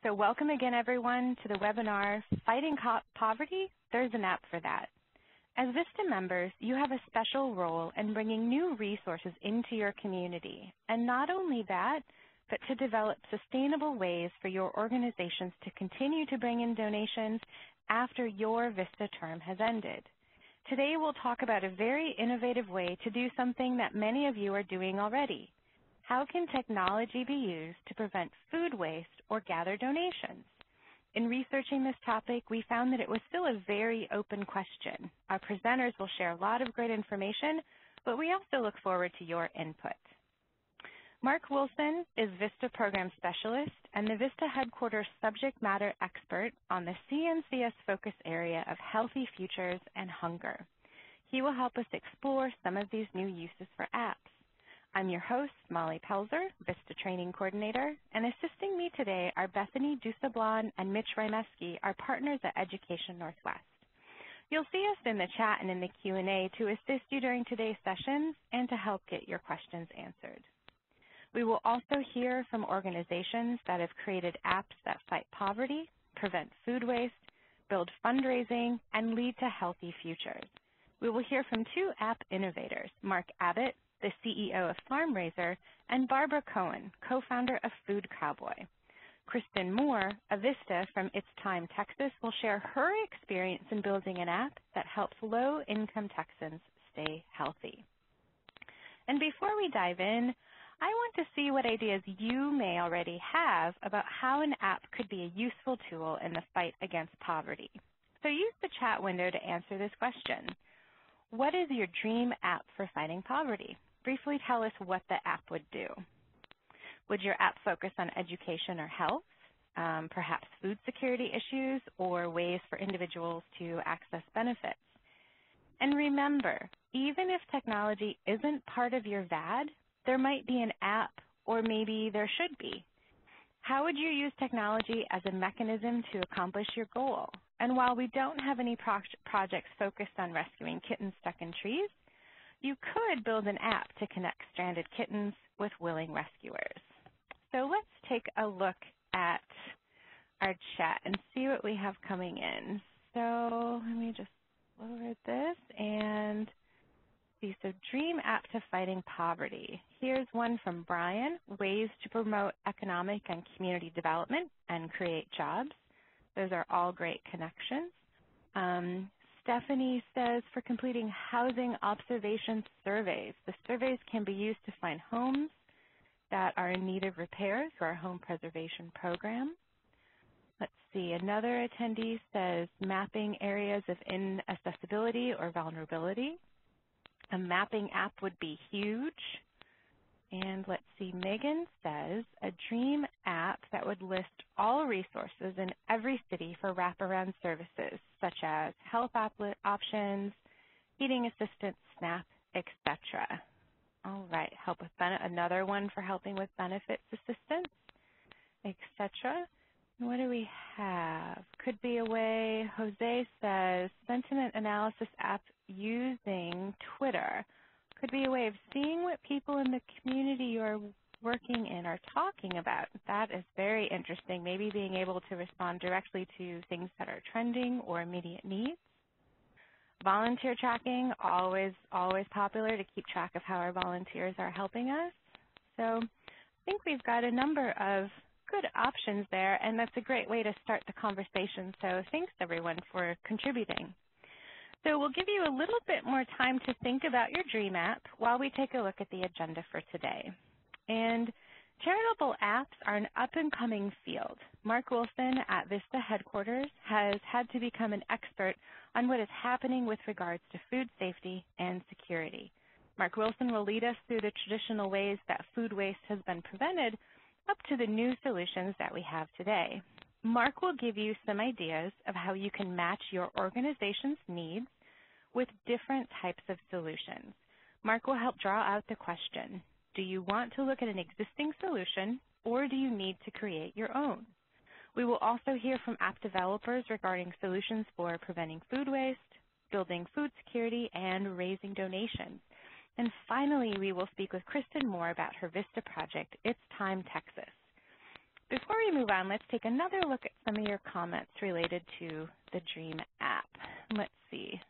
So welcome again, everyone, to the webinar, Fighting Poverty, There's an App for That. As VISTA members, you have a special role in bringing new resources into your community. And not only that, but to develop sustainable ways for your organizations to continue to bring in donations after your VISTA term has ended. Today, we'll talk about a very innovative way to do something that many of you are doing already. How can technology be used to prevent food waste or gather donations? In researching this topic, we found that it was still a very open question. Our presenters will share a lot of great information, but we also look forward to your input. Mark Wilson is VISTA Program Specialist and the VISTA Headquarters Subject Matter Expert on the CNCS focus area of healthy futures and hunger. He will help us explore some of these new uses for apps. I'm your host, Molly Pelzer, VISTA Training Coordinator, and assisting me today are Bethany Dussablon and Mitch Rymeski, our partners at Education Northwest. You'll see us in the chat and in the Q&A to assist you during today's sessions and to help get your questions answered. We will also hear from organizations that have created apps that fight poverty, prevent food waste, build fundraising, and lead to healthy futures. We will hear from two app innovators, Mark Abbott, the CEO of FarmRaiser, and Barbara Cohen, co-founder of Food Cowboy. Kristen Moore, a VISTA from It's Time, Texas, will share her experience in building an app that helps low-income Texans stay healthy. And before we dive in, I want to see what ideas you may already have about how an app could be a useful tool in the fight against poverty. So use the chat window to answer this question. What is your dream app for fighting poverty? Briefly tell us what the app would do. Would your app focus on education or health, perhaps food security issues, or ways for individuals to access benefits? And remember, even if technology isn't part of your VAD, there might be an app, or maybe there should be. How would you use technology as a mechanism to accomplish your goal? And while we don't have any projects focused on rescuing kittens stuck in trees, you could build an app to connect stranded kittens with willing rescuers. So let's take a look at our chat and see what we have coming in. So let me just lower this and see. So dream app to fighting poverty. Here's one from Brian, ways to promote economic and community development and create jobs. Those are all great connections. Stephanie says for completing housing observation surveys. The surveys can be used to find homes that are in need of repair through our home preservation program. Let's see, another attendee says mapping areas of inaccessibility or vulnerability. A mapping app would be huge. And let's see, Megan says a dream app that would list all resources in every city for wraparound services, such as health options, heating assistance, SNAP, etc. All right, help with another one for helping with benefits assistance, etc. What do we have? Could be a way, Jose says, sentiment analysis app using Twitter. Could be a way of seeing what people in the community you are working in are talking about. That is very interesting, maybe being able to respond directly to things that are trending or immediate needs. Volunteer tracking, always popular to keep track of how our volunteers are helping us. So I think we've got a number of good options there, and that's a great way to start the conversation. So thanks, everyone, for contributing. So we'll give you a little bit more time to think about your dream app while we take a look at the agenda for today. And charitable apps are an up-and-coming field. Mark Wilson at VISTA Headquarters has had to become an expert on what is happening with regards to food safety and security. Mark Wilson will lead us through the traditional ways that food waste has been prevented up to the new solutions that we have today. Mark will give you some ideas of how you can match your organization's needs with different types of solutions. Mark will help draw out the question, do you want to look at an existing solution or do you need to create your own? We will also hear from app developers regarding solutions for preventing food waste, building food security, and raising donations. And finally, we will speak with Kristen Moore about her VISTA project, It's Time, Texas. Before we move on, let's take another look at some of your comments related to the DREAM app. Let's see.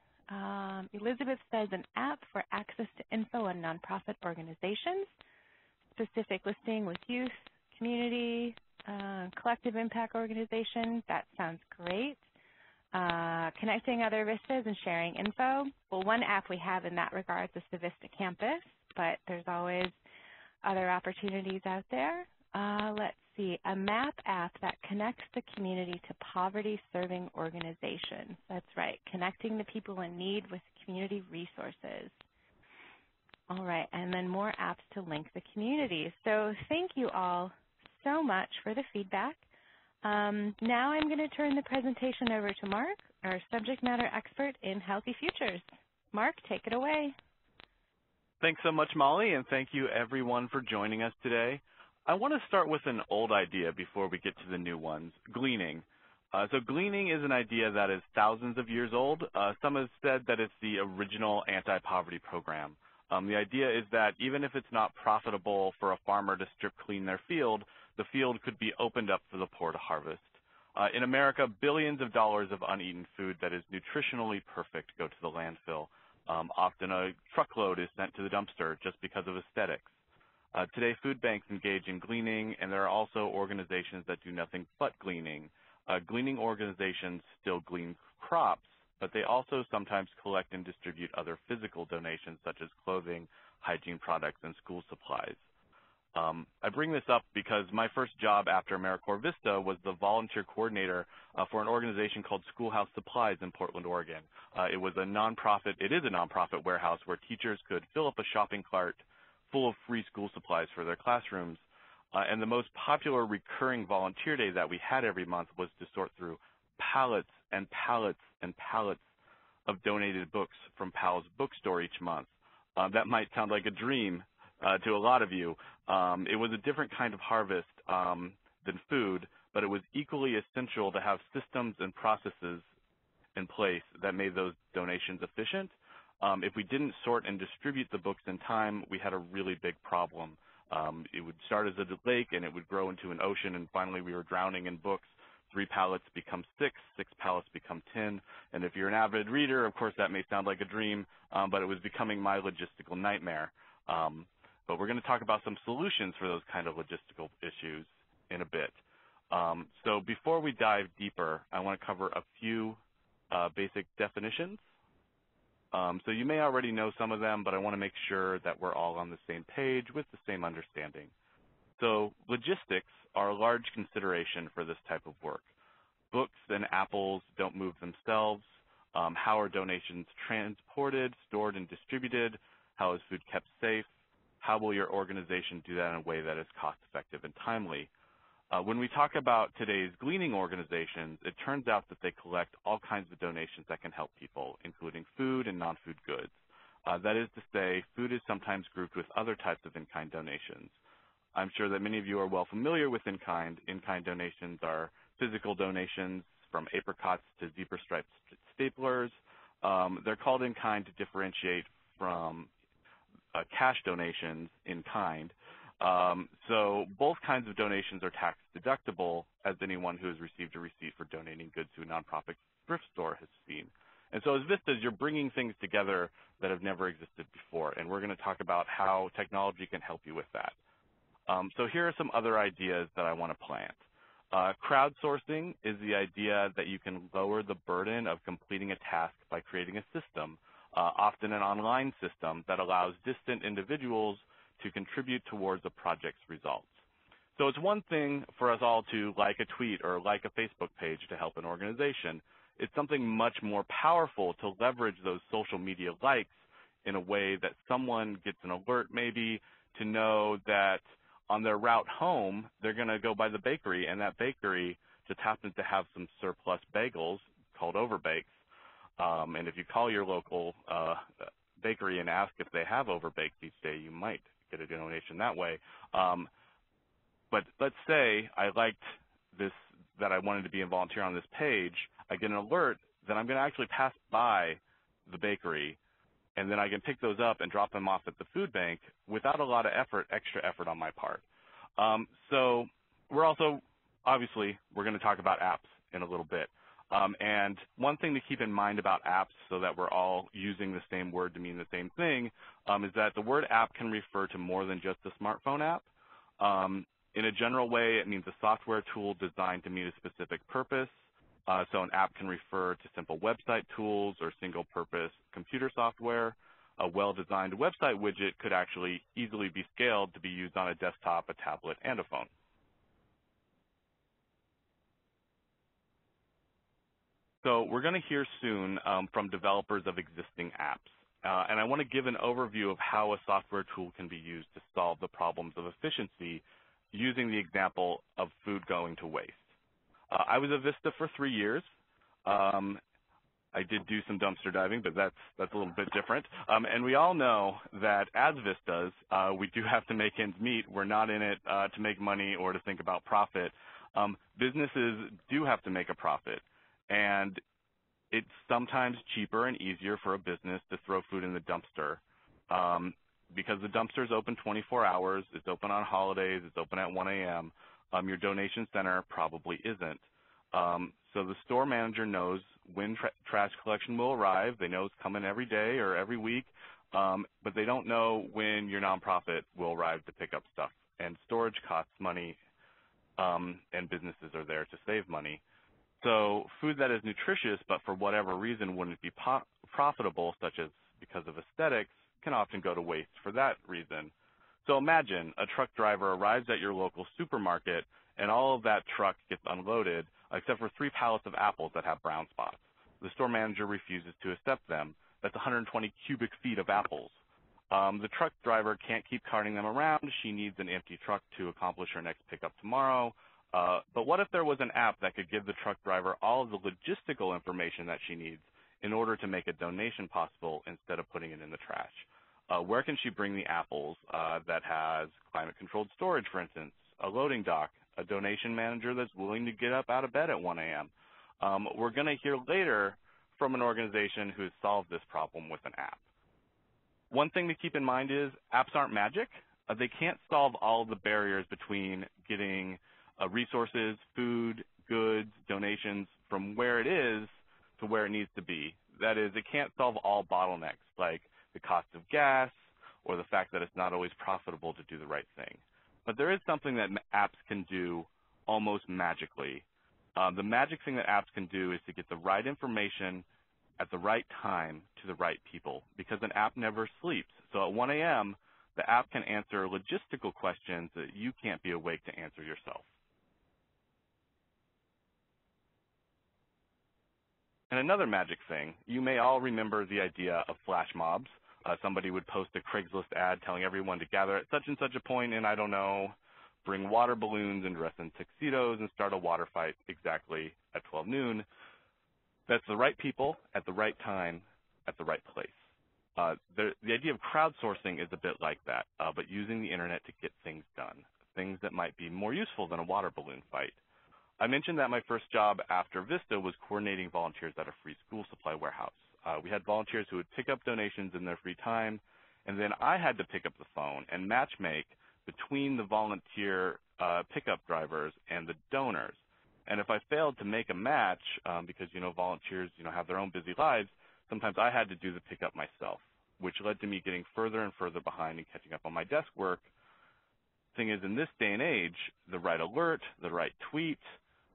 Elizabeth says an app for access to info on nonprofit organizations, specific listing with youth, community, collective impact organization. That sounds great. Connecting other vistas and sharing info. Well, one app we have in that regard is the Vista Campus, but there's always other opportunities out there. Let's see, a map app that connects the community to poverty-serving organizations. That's right, connecting the people in need with community resources. All right, and then more apps to link the community. So thank you all so much for the feedback. Now I'm going to turn the presentation over to Mark, our subject matter expert in Healthy Futures. Mark, take it away. Thanks so much, Molly, and thank you everyone for joining us today. I want to start with an old idea before we get to the new ones, gleaning. So gleaning is an idea that is thousands of years old. Some have said that it's the original anti-poverty program. The idea is that even if it's not profitable for a farmer to strip clean their field, the field could be opened up for the poor to harvest. In America, billions of dollars of uneaten food that is nutritionally perfect go to the landfill. Often a truckload is sent to the dumpster just because of aesthetics. Today, food banks engage in gleaning, and there are also organizations that do nothing but gleaning. Gleaning organizations still glean crops, but they also sometimes collect and distribute other physical donations such as clothing, hygiene products, and school supplies. I bring this up because my first job after AmeriCorps Vista was the volunteer coordinator for an organization called Schoolhouse Supplies in Portland, Oregon. It is a nonprofit warehouse where teachers could fill up a shopping cart full of free school supplies for their classrooms. And the most popular recurring volunteer day that we had every month was to sort through pallets and pallets and pallets of donated books from Powell's bookstore each month. That might sound like a dream to a lot of you. It was a different kind of harvest than food, but it was equally essential to have systems and processes in place that made those donations efficient. If we didn't sort and distribute the books in time, we had a really big problem. It would start as a lake and it would grow into an ocean, and finally we were drowning in books. 3 pallets become 6, 6 pallets become 10, and if you're an avid reader, of course that may sound like a dream, but it was becoming my logistical nightmare. But we're going to talk about some solutions for those kind of logistical issues in a bit. So before we dive deeper, I want to cover a few basic definitions. So you may already know some of them, but I want to make sure that we're all on the same page with the same understanding. So logistics are a large consideration for this type of work. Books and apples don't move themselves. How are donations transported, stored, and distributed? How is food kept safe? How will your organization do that in a way that is cost-effective and timely? When we talk about today's gleaning organizations, it turns out that they collect all kinds of donations that can help people, including food and non-food goods. That is to say, food is sometimes grouped with other types of in-kind donations. I'm sure that many of you are well familiar with in-kind. In-kind donations are physical donations from apricots to zebra-striped staplers. They're called in-kind to differentiate from cash donations in kind. So both kinds of donations are tax deductible, as anyone who has received a receipt for donating goods to a nonprofit thrift store has seen. And so as Vistas, you're bringing things together that have never existed before, and we're going to talk about how technology can help you with that. So here are some other ideas that I want to plant. Crowdsourcing is the idea that you can lower the burden of completing a task by creating a system, often an online system that allows distant individuals to contribute towards a project's results. So it's one thing for us all to like a tweet or like a Facebook page to help an organization. It's something much more powerful to leverage those social media likes in a way that someone gets an alert maybe to know that on their route home, they're going to go by the bakery, and that bakery just happens to have some surplus bagels called Overbakes. And if you call your local bakery and ask if they have Overbaked each day, you might get a donation that way. But let's say I liked this, that I wanted to be a volunteer on this page. I get an alert that I'm going to actually pass by the bakery, and then I can pick those up and drop them off at the food bank without a lot of effort, extra effort on my part. So we're also obviously, we're going to talk about apps in a little bit. And one thing to keep in mind about apps, so that we're all using the same word to mean the same thing, is that the word app can refer to more than just a smartphone app. In a general way, it means a software tool designed to meet a specific purpose. So an app can refer to simple website tools or single-purpose computer software. A well-designed website widget could actually easily be scaled to be used on a desktop, a tablet, and a phone. So we're going to hear soon from developers of existing apps. And I want to give an overview of how a software tool can be used to solve the problems of efficiency using the example of food going to waste. I was at Vista for 3 years. I did do some dumpster diving, but that's a little bit different. And we all know that as Vistas, we do have to make ends meet. We're not in it to make money or to think about profit. Businesses do have to make a profit. And it's sometimes cheaper and easier for a business to throw food in the dumpster because the dumpster is open 24 hours. It's open on holidays. It's open at 1 a.m. Your donation center probably isn't. So the store manager knows when trash collection will arrive. They know it's coming every day or every week, but they don't know when your nonprofit will arrive to pick up stuff. And storage costs money, and businesses are there to save money. So food that is nutritious but for whatever reason wouldn't be profitable, such as because of aesthetics, can often go to waste for that reason. So imagine a truck driver arrives at your local supermarket and all of that truck gets unloaded except for 3 pallets of apples that have brown spots. The store manager refuses to accept them. That's 120 cubic feet of apples. The truck driver can't keep carting them around. She needs an empty truck to accomplish her next pickup tomorrow. But what if there was an app that could give the truck driver all of the logistical information that she needs in order to make a donation possible instead of putting it in the trash? Where can she bring the apples that has climate-controlled storage, for instance, a loading dock, a donation manager that's willing to get up out of bed at 1 a.m.? We're going to hear later from an organization who has solved this problem with an app. One thing to keep in mind is apps aren't magic. They can't solve all of the barriers between getting resources, food, goods, donations from where it is to where it needs to be. That is, it can't solve all bottlenecks like the cost of gas or the fact that it's not always profitable to do the right thing. But there is something that apps can do almost magically. The magic thing that apps can do is to get the right information at the right time to the right people, because an app never sleeps. So at 1 a.m., the app can answer logistical questions that you can't be awake to answer yourself. And another magic thing, you may all remember the idea of flash mobs. Somebody would post a Craigslist ad telling everyone to gather at such and such a point and, I don't know, bring water balloons and dress in tuxedos and start a water fight exactly at 12 noon. That's the right people at the right time at the right place. The idea of crowdsourcing is a bit like that, but using the internet to get things done, things that might be more useful than a water balloon fight. I mentioned that my first job after Vista was coordinating volunteers at a free school supply warehouse. We had volunteers who would pick up donations in their free time, and then I had to pick up the phone and matchmake between the volunteer pickup drivers and the donors. And if I failed to make a match, because, volunteers, have their own busy lives, sometimes I had to do the pickup myself, which led to me getting further and further behind and catching up on my desk work. Thing is, in this day and age, the right alert, the right tweet,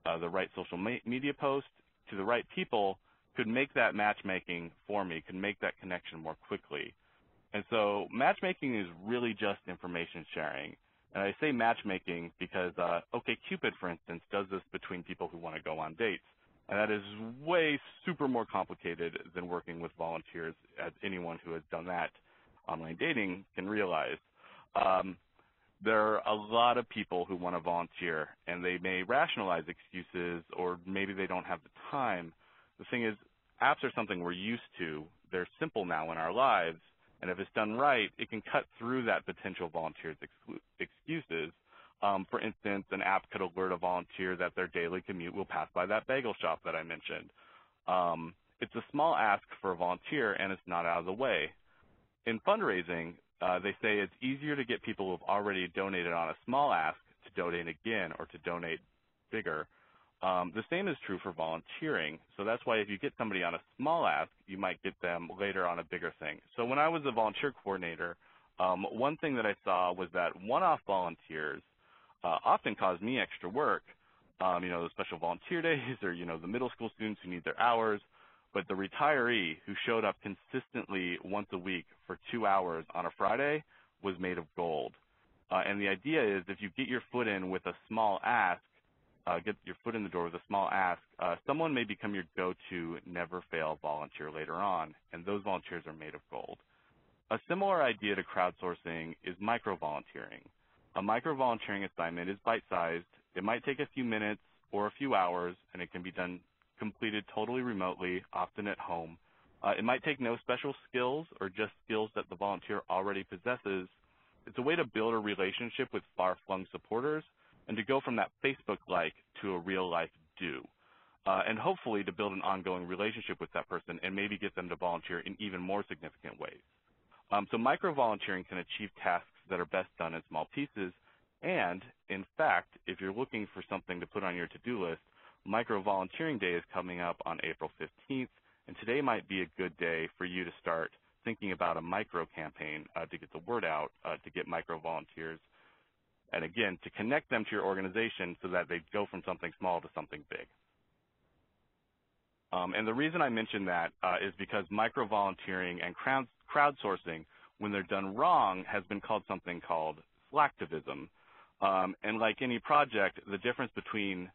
the right social media post to the right people could make that matchmaking for me, could make that connection more quickly. And so matchmaking is really just information sharing. And I say matchmaking because OkCupid, for instance, does this between people who want to go on dates. And that is way super more complicated than working with volunteers, as anyone who has done that online dating can realize. There are a lot of people who want to volunteer, and they may rationalize excuses, or maybe they don't have the time. The thing is, apps are something we're used to. They're simple now in our lives, and if it's done right, it can cut through that potential volunteer's excuses. For instance, an app could alert a volunteer that their daily commute will pass by that bagel shop that I mentioned. It's a small ask for a volunteer, and it's not out of the way. In fundraising, they say it's easier to get people who have already donated on a small ask to donate again or to donate bigger. The same is true for volunteering. So that's why if you get somebody on a small ask, you might get them later on a bigger thing. So when I was a volunteer coordinator, one thing that I saw was that one-off volunteers often caused me extra work. The special volunteer days or, the middle school students who need their hours. But the retiree who showed up consistently once a week for 2 hours on a Friday was made of gold. And the idea is if you get your foot in with a small ask, get your foot in the door with a small ask, someone may become your go-to never-fail volunteer later on, and those volunteers are made of gold. A similar idea to crowdsourcing is micro-volunteering. A micro-volunteering assignment is bite-sized. It might take a few minutes or a few hours, and it can be completed totally remotely, often at home. It might take no special skills or just skills that the volunteer already possesses. It's a way to build a relationship with far-flung supporters and to go from that Facebook-like to a real-life do. And hopefully to build an ongoing relationship with that person and maybe get them to volunteer in even more significant ways. So micro-volunteering can achieve tasks that are best done in small pieces. And, in fact, if you're looking for something to put on your to-do list, Micro-Volunteering Day is coming up on April 15th, and today might be a good day for you to start thinking about a micro-campaign to get the word out, to get micro-volunteers, and again, to connect them to your organization so that they go from something small to something big. And the reason I mention that is because micro-volunteering and crowdsourcing, when they're done wrong, has been called something called slacktivism. And like any project, the difference between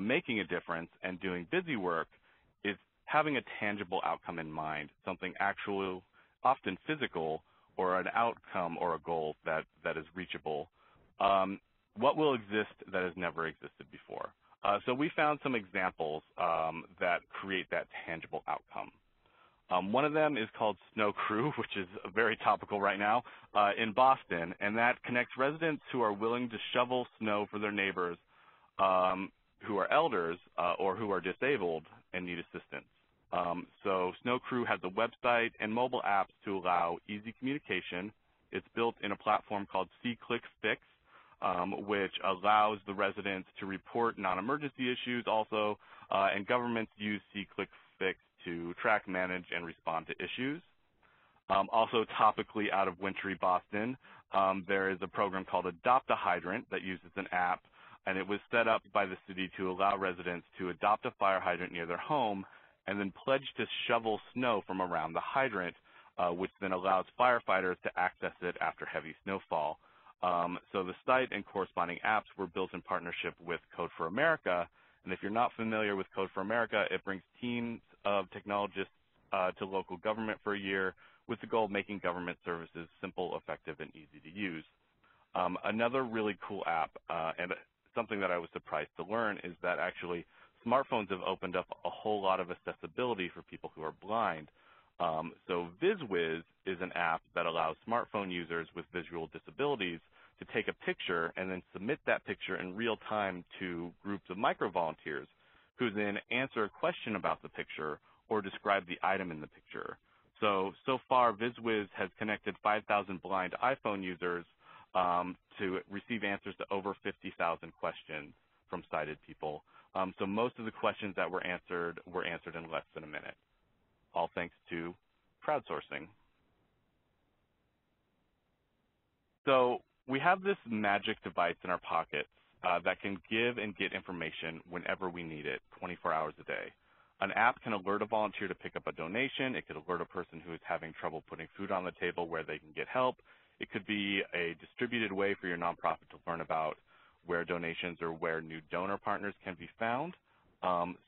making a difference and doing busy work is having a tangible outcome in mind, something actual, often physical, or an outcome or a goal that is reachable. What will exist that has never existed before? So we found some examples that create that tangible outcome. One of them is called Snow Crew, which is very topical right now, in Boston, and that connects residents who are willing to shovel snow for their neighbors who are elders or who are disabled and need assistance. So Snow Crew has a website and mobile apps to allow easy communication. It's built in a platform called SeeClickFix, which allows the residents to report non-emergency issues also, and governments use SeeClickFix to track, manage, and respond to issues. Also topically out of wintry Boston, there is a program called Adopt a Hydrant that uses an app, and it was set up by the city to allow residents to adopt a fire hydrant near their home and then pledge to shovel snow from around the hydrant, which then allows firefighters to access it after heavy snowfall. So the site and corresponding apps were built in partnership with Code for America, and if you're not familiar with Code for America, it brings teams of technologists to local government for a year with the goal of making government services simple, effective, and easy to use. Another really cool app, and something that I was surprised to learn, is that actually smartphones have opened up a whole lot of accessibility for people who are blind. So VizWiz is an app that allows smartphone users with visual disabilities to take a picture and then submit that picture in real time to groups of micro-volunteers who then answer a question about the picture or describe the item in the picture. So far, VizWiz has connected 5,000 blind iPhone users to receive answers to over 50,000 questions from sighted people. So most of the questions that were answered in less than a minute, all thanks to crowdsourcing. So we have this magic device in our pockets that can give and get information whenever we need it, 24 hours a day. An app can alert a volunteer to pick up a donation. It could alert a person who is having trouble putting food on the table where they can get help. It could be a distributed way for your nonprofit to learn about where donations or where new donor partners can be found.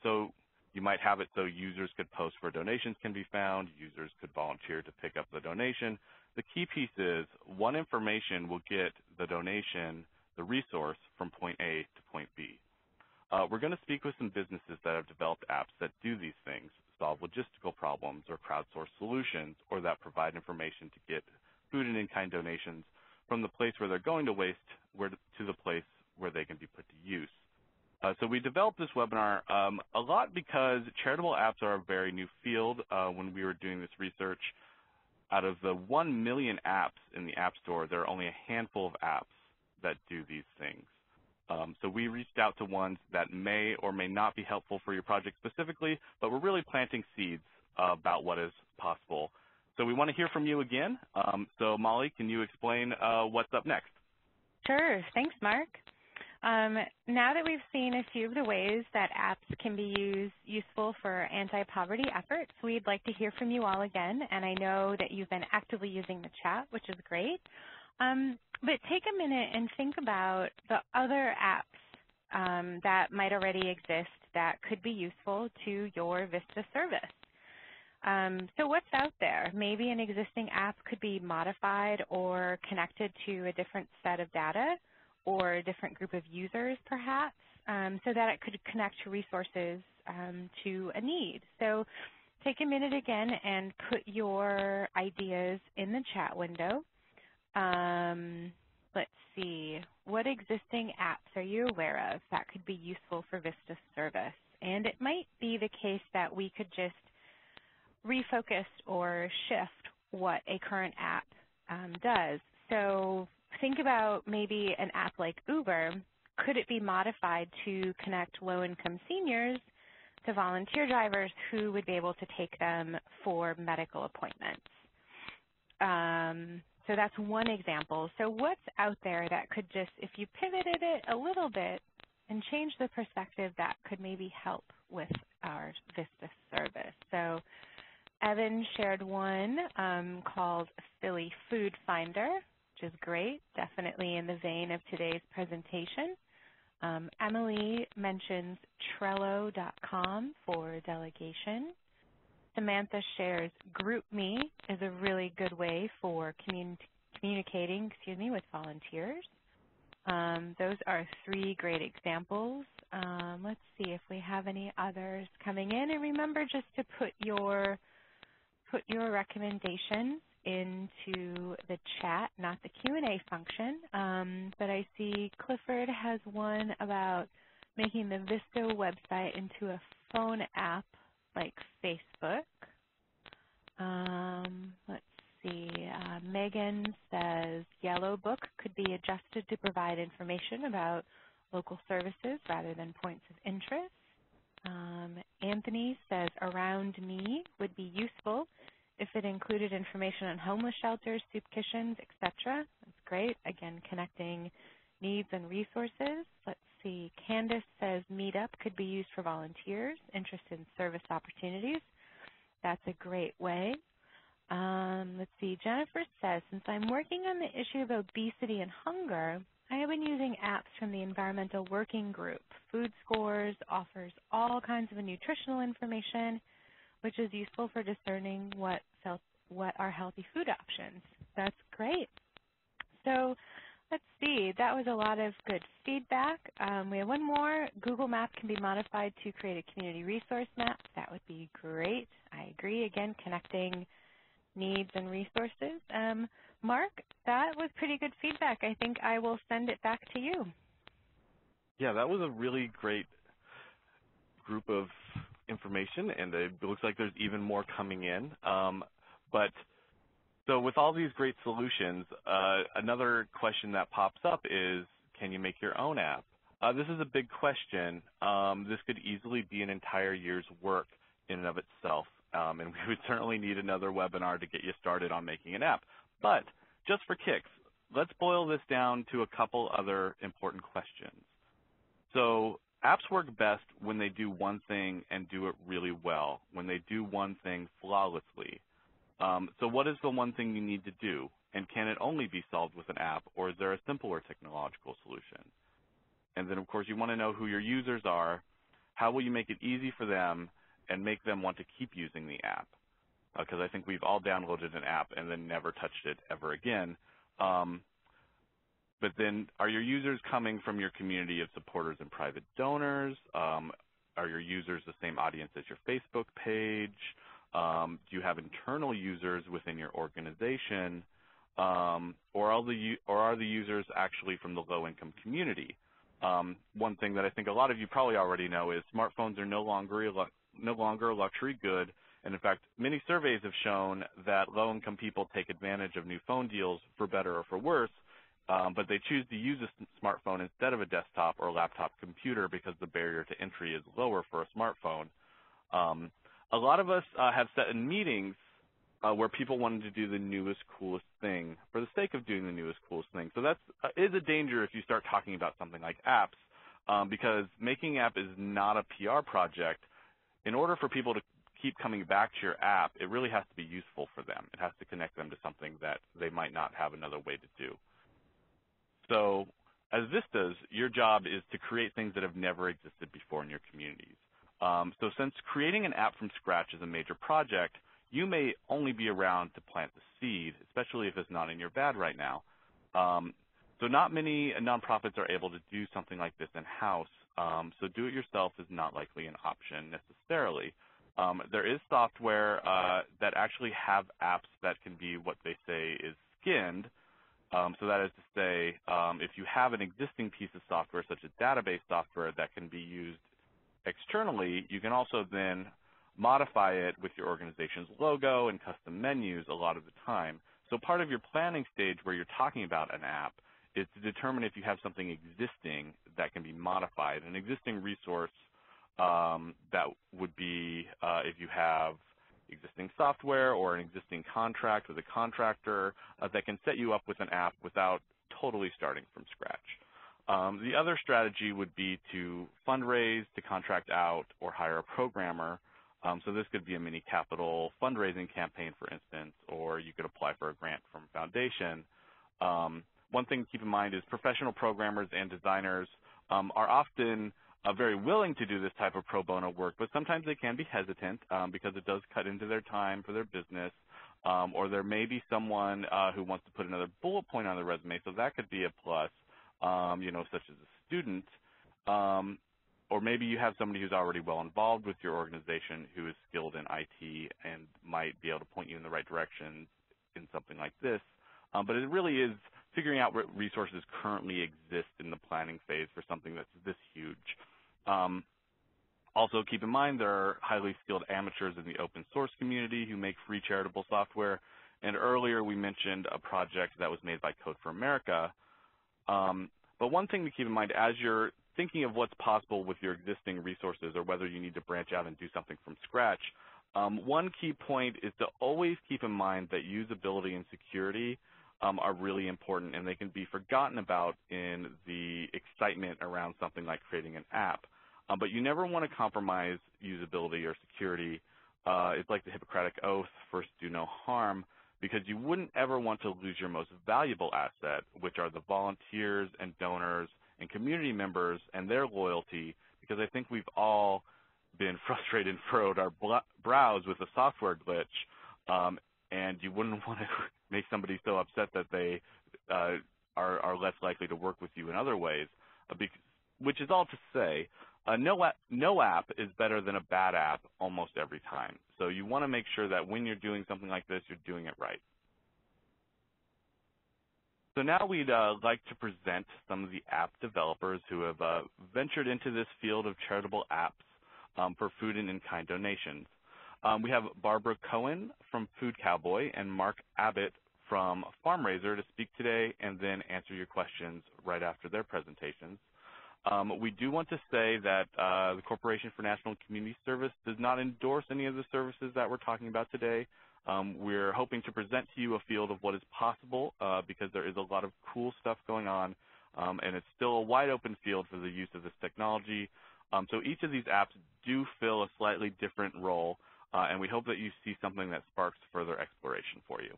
So you might have it so users could post where donations can be found. Users could volunteer to pick up the donation. The key piece is one information will get the donation, the resource, from point A to point B. We're going to speak with some businesses that have developed apps that do these things, solve logistical problems or crowdsource solutions, or that provide information to get food and in-kind donations from the place where they're going to waste to the place where they can be put to use. So we developed this webinar a lot because charitable apps are a very new field. When we were doing this research, out of the 1 million apps in the App Store, there are only a handful of apps that do these things. So we reached out to ones that may or may not be helpful for your project specifically, but we're really planting seeds about what is possible. So we want to hear from you again. So Molly, can you explain what's up next? Sure. Thanks, Mark. Now that we've seen a few of the ways that apps can be useful for anti-poverty efforts, we'd like to hear from you all again. And I know that you've been actively using the chat, which is great. But take a minute and think about the other apps that might already exist that could be useful to your VISTA service. So what's out there? Maybe an existing app could be modified or connected to a different set of data or a different group of users, perhaps, so that it could connect to resources to a need. So take a minute again and put your ideas in the chat window. Let's see, what existing apps are you aware of that could be useful for VISTA service? And it might be the case that we could just refocus or shift what a current app does. So think about maybe an app like Uber. Could it be modified to connect low-income seniors to volunteer drivers who would be able to take them for medical appointments? So that's one example. So what's out there that could just, if you pivoted it a little bit and changed the perspective, that could maybe help with our VISTA service? So Evan shared one called Philly Food Finder, which is great, definitely in the vein of today's presentation. Emily mentions Trello.com for delegation. Samantha shares GroupMe is a really good way for communicating with volunteers. Those are 3 great examples. Let's see if we have any others coming in. And remember just to put your recommendations into the chat, not the Q&A function. But I see Clifford has one about making the VISTA website into a phone app like Facebook. Let's see, Megan says Yellow Book could be adjusted to provide information about local services rather than points of interest. Anthony says Around Me would be useful if it included information on homeless shelters, soup kitchens, etc. That's great. Again, connecting needs and resources. Let's see. Candace says Meetup could be used for volunteers interested in service opportunities. That's a great way. Let's see. Jennifer says, since I'm working on the issue of obesity and hunger, I have been using apps from the Environmental Working Group. Food Scores offers all kinds of nutritional information, which is useful for discerning what are healthy food options. That's great. So let's see, that was a lot of good feedback. We have one more. Google Maps can be modified to create a community resource map. That would be great. I agree. Again, connecting needs and resources. Mark, that was pretty good feedback. I think I will send it back to you. Yeah, that was a really great group of information, and it looks like there's even more coming in. So with all these great solutions, another question that pops up is, can you make your own app? This is a big question. This could easily be an entire year's work in and of itself, and we would certainly need another webinar to get you started on making an app. But just for kicks, let's boil this down to a couple other important questions. So apps work best when they do one thing and do it really well, when they do one thing flawlessly. So what is the one thing you need to do? And can it only be solved with an app, or is there a simpler technological solution? And then, of course, you want to know who your users are. How will you make it easy for them and make them want to keep using the app? Because I think we've all downloaded an app and then never touched it ever again. But then, are your users coming from your community of supporters and private donors? Are your users the same audience as your Facebook page? Do you have internal users within your organization? Or are the users actually from the low-income community? One thing that I think a lot of you probably already know is smartphones are no longer a luxury good. And in fact, many surveys have shown that low-income people take advantage of new phone deals for better or for worse. but they choose to use a smartphone instead of a desktop or laptop computer because the barrier to entry is lower for a smartphone. A lot of us have sat in meetings where people wanted to do the newest, coolest thing for the sake of doing the newest, coolest thing. So that is a danger if you start talking about something like apps, because making an app is not a PR project. In order for people to keep coming back to your app, it really has to be useful for them. It has to connect them to something that they might not have another way to do. So as Vistas, your job is to create things that have never existed before in your communities. So since creating an app from scratch is a major project, you may only be around to plant the seed, especially if it's not in your bag right now. So not many nonprofits are able to do something like this in-house, so do-it-yourself is not likely an option necessarily. There is software that actually have apps that can be what they say is skinned. So that is to say, if you have an existing piece of software, such as database software that can be used externally, you can also then modify it with your organization's logo and custom menus a lot of the time. So part of your planning stage where you're talking about an app is to determine if you have something existing that can be modified. An existing resource that would be if you have existing software or an existing contract with a contractor that can set you up with an app without totally starting from scratch. The other strategy would be to fundraise, to contract out, or hire a programmer. So this could be a mini capital fundraising campaign, for instance, or you could apply for a grant from a foundation. One thing to keep in mind is professional programmers and designers are often very willing to do this type of pro bono work, but sometimes they can be hesitant because it does cut into their time for their business, or there may be someone who wants to put another bullet point on their resume, so that could be a plus, such as a student. Or maybe you have somebody who's already well involved with your organization who is skilled in IT and might be able to point you in the right direction in something like this. But it really is figuring out what resources currently exist in the planning phase for something that's this huge. Also, keep in mind there are highly skilled amateurs in the open source community who make free charitable software. And earlier we mentioned a project that was made by Code for America. But one thing to keep in mind as you're thinking of what's possible with your existing resources or whether you need to branch out and do something from scratch, one key point is to always keep in mind that usability and security are really important, and they can be forgotten about in the excitement around something like creating an app. But you never want to compromise usability or security. It's like the Hippocratic Oath, first do no harm, because you wouldn't ever want to lose your most valuable asset, which are the volunteers and donors and community members and their loyalty, because I think we've all been frustrated and furrowed our brows with a software glitch, and you wouldn't want to make somebody so upset that they are less likely to work with you in other ways, which is all to say, no app is better than a bad app almost every time. So you want to make sure that when you're doing something like this, you're doing it right. So now we'd like to present some of the app developers who have ventured into this field of charitable apps for food and in-kind donations. We have Barbara Cohen from Food Cowboy and Mark Abbott from FarmRaiser to speak today and then answer your questions right after their presentations. We do want to say that the Corporation for National Community Service does not endorse any of the services that we're talking about today. We're hoping to present to you a field of what is possible because there is a lot of cool stuff going on, and it's still a wide open field for the use of this technology. So each of these apps do fill a slightly different role, and we hope that you see something that sparks further exploration for you.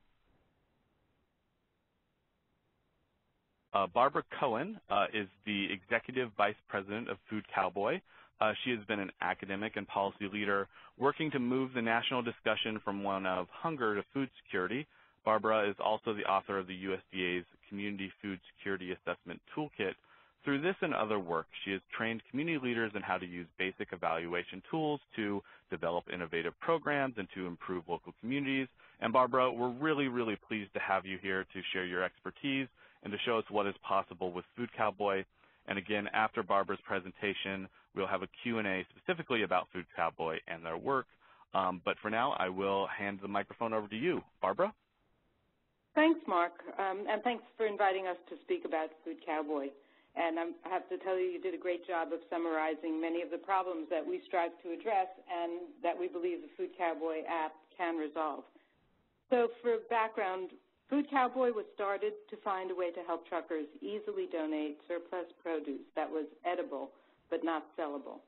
Barbara Cohen is the Executive Vice President of Food Cowboy. She has been an academic and policy leader working to move the national discussion from one of hunger to food security. Barbara is also the author of the USDA's Community Food Security Assessment Toolkit. Through this and other work, she has trained community leaders in how to use basic evaluation tools to develop innovative programs and to improve local communities. And Barbara, we're really, really pleased to have you here to share your expertise and to show us what is possible with Food Cowboy. And again, after Barbara's presentation, we'll have a Q&A specifically about Food Cowboy and their work. But for now, I will hand the microphone over to you. Barbara? Thanks, Mark, and thanks for inviting us to speak about Food Cowboy. And I have to tell you, you did a great job of summarizing many of the problems that we strive to address and that we believe the Food Cowboy app can resolve. So for background, Food Cowboy was started to find a way to help truckers easily donate surplus produce that was edible but not sellable.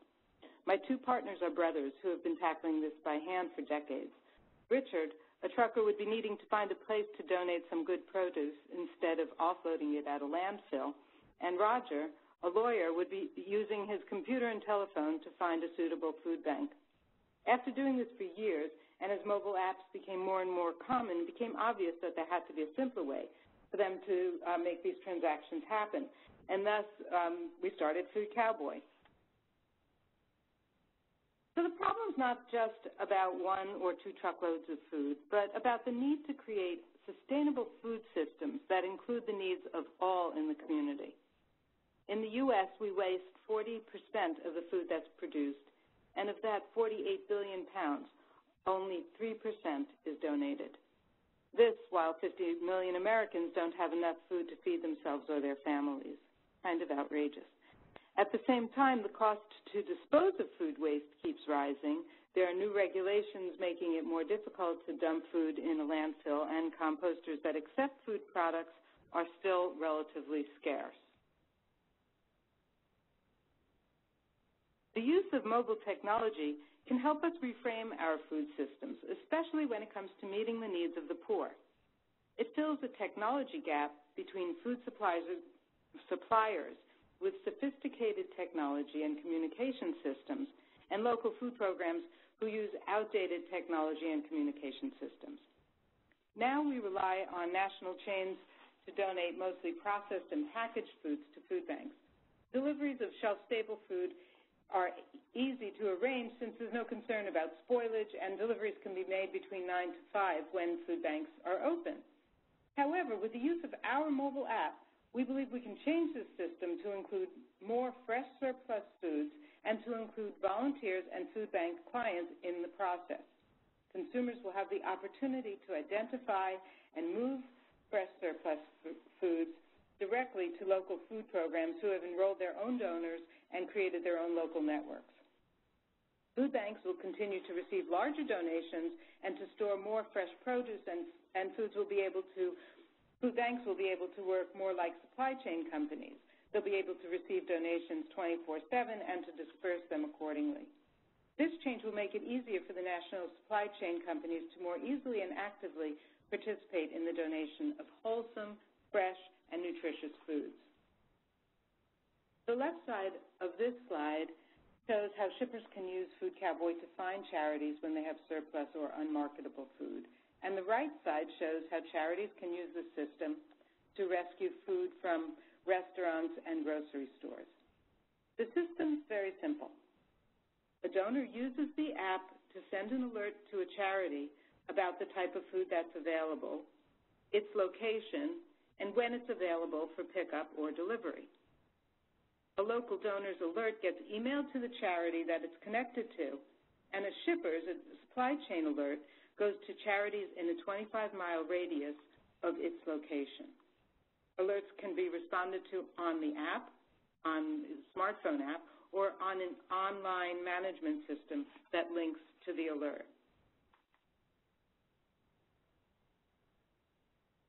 My two partners are brothers who have been tackling this by hand for decades. Richard, a trucker, would be needing to find a place to donate some good produce instead of offloading it at a landfill. And Roger, a lawyer, would be using his computer and telephone to find a suitable food bank. After doing this for years, and as mobile apps became more and more common, it became obvious that there had to be a simpler way for them to make these transactions happen. And thus, we started Food Cowboy. So the problem's not just about 1 or 2 truckloads of food, but about the need to create sustainable food systems that include the needs of all in the community. In the U.S., we waste 40% of the food that's produced, and of that 48 billion pounds, only 3% is donated. This while 50 million Americans don't have enough food to feed themselves or their families. Kind of outrageous. At the same time, the cost to dispose of food waste keeps rising. There are new regulations making it more difficult to dump food in a landfill, and composters that accept food products are still relatively scarce. The use of mobile technology can help us reframe our food systems, especially when it comes to meeting the needs of the poor. It fills a technology gap between food suppliers with sophisticated technology and communication systems and local food programs who use outdated technology and communication systems. Now we rely on national chains to donate mostly processed and packaged foods to food banks. Deliveries of shelf-stable food are easy to arrange since there's no concern about spoilage, and deliveries can be made between 9 to 5 when food banks are open. However, with the use of our mobile app, we believe we can change this system to include more fresh surplus foods and to include volunteers and food bank clients in the process. Consumers will have the opportunity to identify and move fresh surplus foods directly to local food programs who have enrolled their own donors and created their own local networks. Food banks will continue to receive larger donations and to store more fresh produce, and food banks will be able to work more like supply chain companies. They'll be able to receive donations 24/7 and to disperse them accordingly. This change will make it easier for the national supply chain companies to more easily and actively participate in the donation of wholesome, fresh, and nutritious foods. The left side of this slide shows how shippers can use Food Cowboy to find charities when they have surplus or unmarketable food. And the right side shows how charities can use the system to rescue food from restaurants and grocery stores. The system's very simple. A donor uses the app to send an alert to a charity about the type of food that's available, its location, and when it's available for pickup or delivery. A local donor's alert gets emailed to the charity that it's connected to, and a shipper's supply chain alert goes to charities in a 25-mile radius of its location. Alerts can be responded to on the app, on the smartphone app, or on an online management system that links to the alert.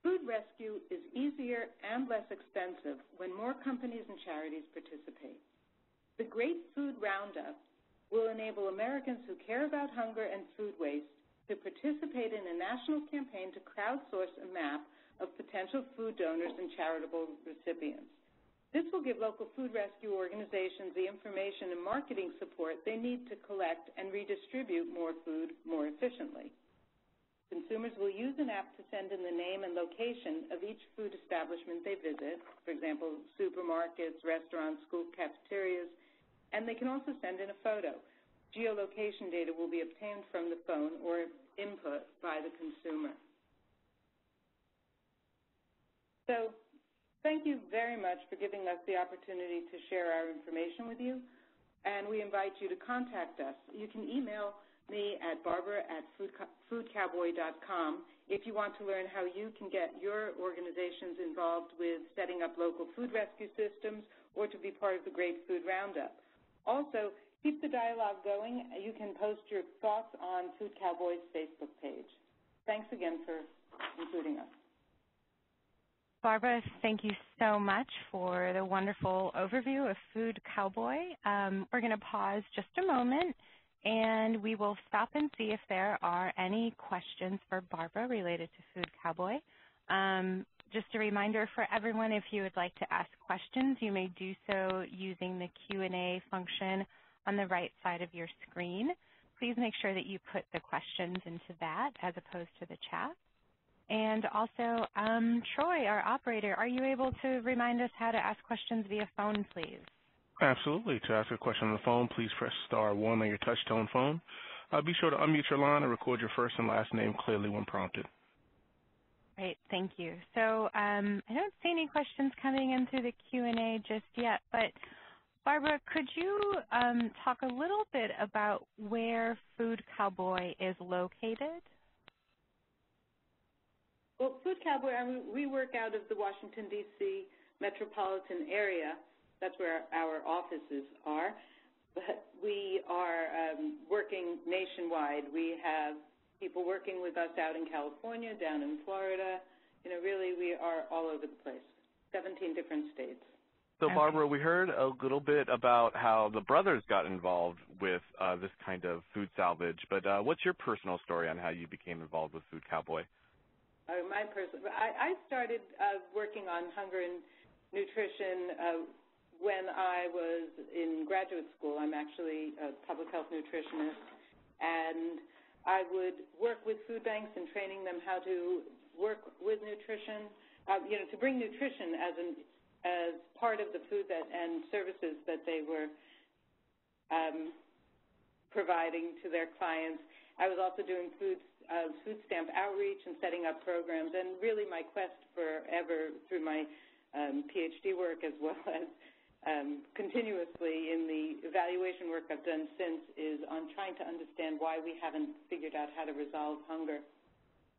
Food rescue is easier and less expensive when more companies and charities participate. The Great Food Roundup will enable Americans who care about hunger and food waste to participate in a national campaign to crowdsource a map of potential food donors and charitable recipients. This will give local food rescue organizations the information and marketing support they need to collect and redistribute more food more efficiently. Consumers will use an app to send in the name and location of each food establishment they visit, for example, supermarkets, restaurants, school cafeterias, and they can also send in a photo. Geolocation data will be obtained from the phone or input by the consumer. So, thank you very much for giving us the opportunity to share our information with you, and we invite you to contact us. You can email me at barbara@foodcowboy.com if you want to learn how you can get your organizations involved with setting up local food rescue systems or to be part of the Great Food Roundup. Also, keep the dialogue going. You can post your thoughts on Food Cowboy's Facebook page. Thanks again for including us. Barbara, thank you so much for the wonderful overview of Food Cowboy. We're going to pause just a moment, and we will stop and see if there are any questions for Barbara related to Food Cowboy. Just a reminder for everyone, if you would like to ask questions, you may do so using the Q&A function on the right side of your screen. Please make sure that you put the questions into that as opposed to the chat. And also, Troy, our operator, are you able to remind us how to ask questions via phone, please? Absolutely. To ask a question on the phone, please press *1 on your touch-tone phone. Be sure to unmute your line and record your first and last name clearly when prompted. Great, thank you. So I don't see any questions coming in through the Q&A just yet, but Barbara, could you talk a little bit about where Food Cowboy is located? Well, Food Cowboy, we work out of the Washington, D.C. metropolitan area. That's where our offices are. But we are working nationwide. We have people working with us out in California, down in Florida. You know, really, we are all over the place, 17 different states. So, Barbara, we heard a little bit about how the brothers got involved with this kind of food salvage, but what's your personal story on how you became involved with Food Cowboy? I started working on hunger and nutrition when I was in graduate school. I'm actually a public health nutritionist, and I would work with food banks and training them how to work with nutrition, to bring nutrition as part of the food and services that they were providing to their clients. I was also doing food stamp outreach and setting up programs, and really my quest forever through my PhD work as well as continuously in the evaluation work I've done since is on trying to understand why we haven't figured out how to resolve hunger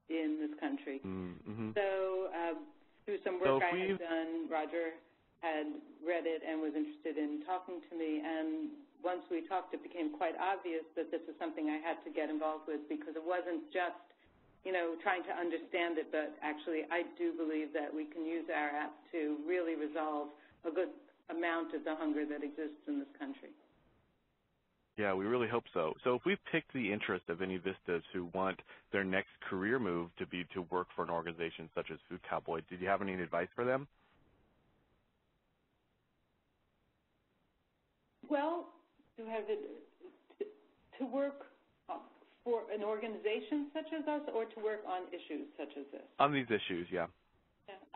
in this country. Mm-hmm. So through some work I had done, Roger had read it and was interested in talking to me, and once we talked, it became quite obvious that this is something I had to get involved with, because it wasn't just, trying to understand it, but actually I do believe that we can use our app to really resolve a good amount of the hunger that exists in this country. Yeah, we really hope so. So if we've picked the interest of any Vistas who want their next career move to be to work for an organization such as Food Cowboy, did you have any advice for them? Well, to work for an organization such as us, or to work on issues such as this? On these issues, yeah.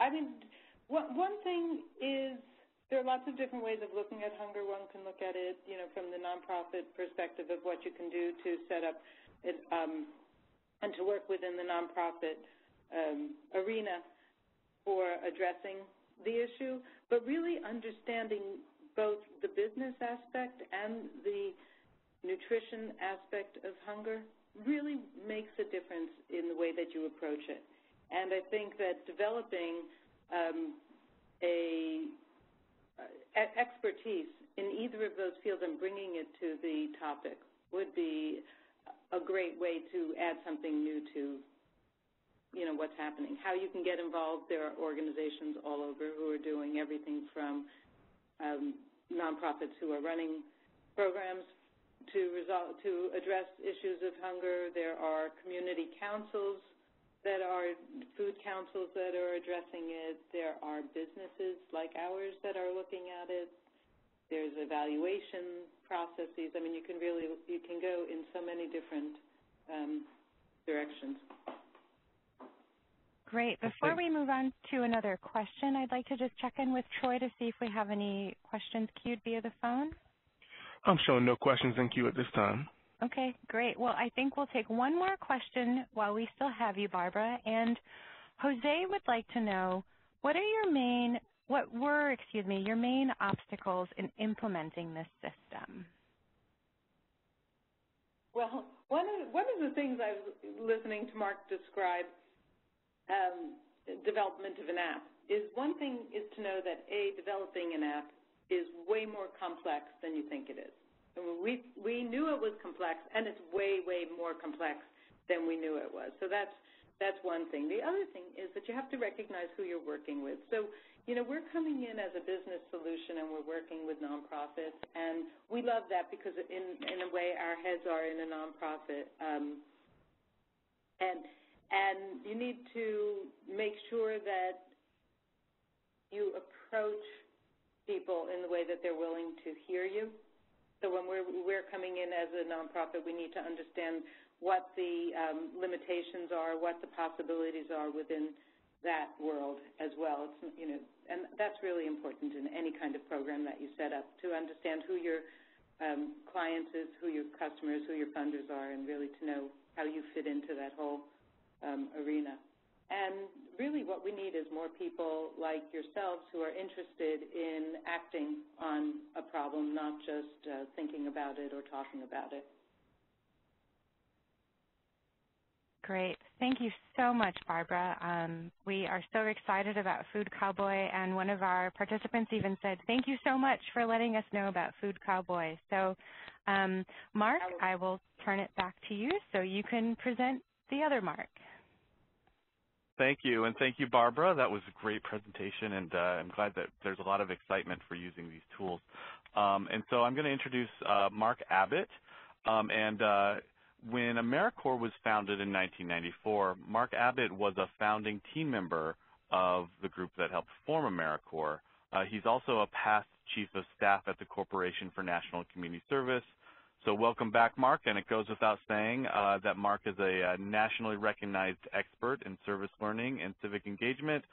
I mean, one thing is there are lots of different ways of looking at hunger. One can look at it, from the nonprofit perspective of what you can do to set up it, and to work within the nonprofit arena for addressing the issue, but really understanding both the business aspect and the nutrition aspect of hunger really makes a difference in the way that you approach it. And I think that developing expertise in either of those fields and bringing it to the topic would be a great way to add something new to what's happening. How you can get involved, there are organizations all over who are doing everything from nonprofits who are running programs to address issues of hunger. There are community councils that are food councils that are addressing it. There are businesses like ours that are looking at it. There's evaluation processes. I mean, you can go in so many different directions. Great. Before we move on to another question, I'd like to just check in with Troy to see if we have any questions queued via the phone. I'm showing no questions in queue at this time. Okay, great. Well, I think we'll take one more question while we still have you, Barbara. And Jose would like to know, what were your main obstacles in implementing this system? Well, one of the things I was listening to Mark describe, development of an app, is one thing is to know that, developing an app is way more complex than you think it is. And we knew it was complex, and it's way, way more complex than we knew it was. So that's one thing. The other thing is that you have to recognize who you're working with. So, we're coming in as a business solution, and we're working with nonprofits, and we love that because in a way our heads are in a nonprofit. And you need to make sure that you approach people in the way that they're willing to hear you. So when we're coming in as a nonprofit, we need to understand what the limitations are, what the possibilities are within that world as well. It's, and that's really important in any kind of program that you set up, to understand who your clients is, who your customers, who your funders are, and really to know how you fit into that whole arena. And really what we need is more people like yourselves who are interested in acting on a problem, not just thinking about it or talking about it. Great. Thank you so much, Barbara. We are so excited about Food Cowboy, and one of our participants even said, thank you so much for letting us know about Food Cowboy. So, Mark, I will turn it back to you so you can present the other Mark. Thank you, and thank you, Barbara. That was a great presentation, and I'm glad that there's a lot of excitement for using these tools. And so I'm going to introduce Mark Abbott. When AmeriCorps was founded in 1994, Mark Abbott was a founding team member of the group that helped form AmeriCorps. He's also a past chief of staff at the Corporation for National and Community Service. So welcome back, Mark, and it goes without saying that Mark is a nationally recognized expert in service learning and civic engagement.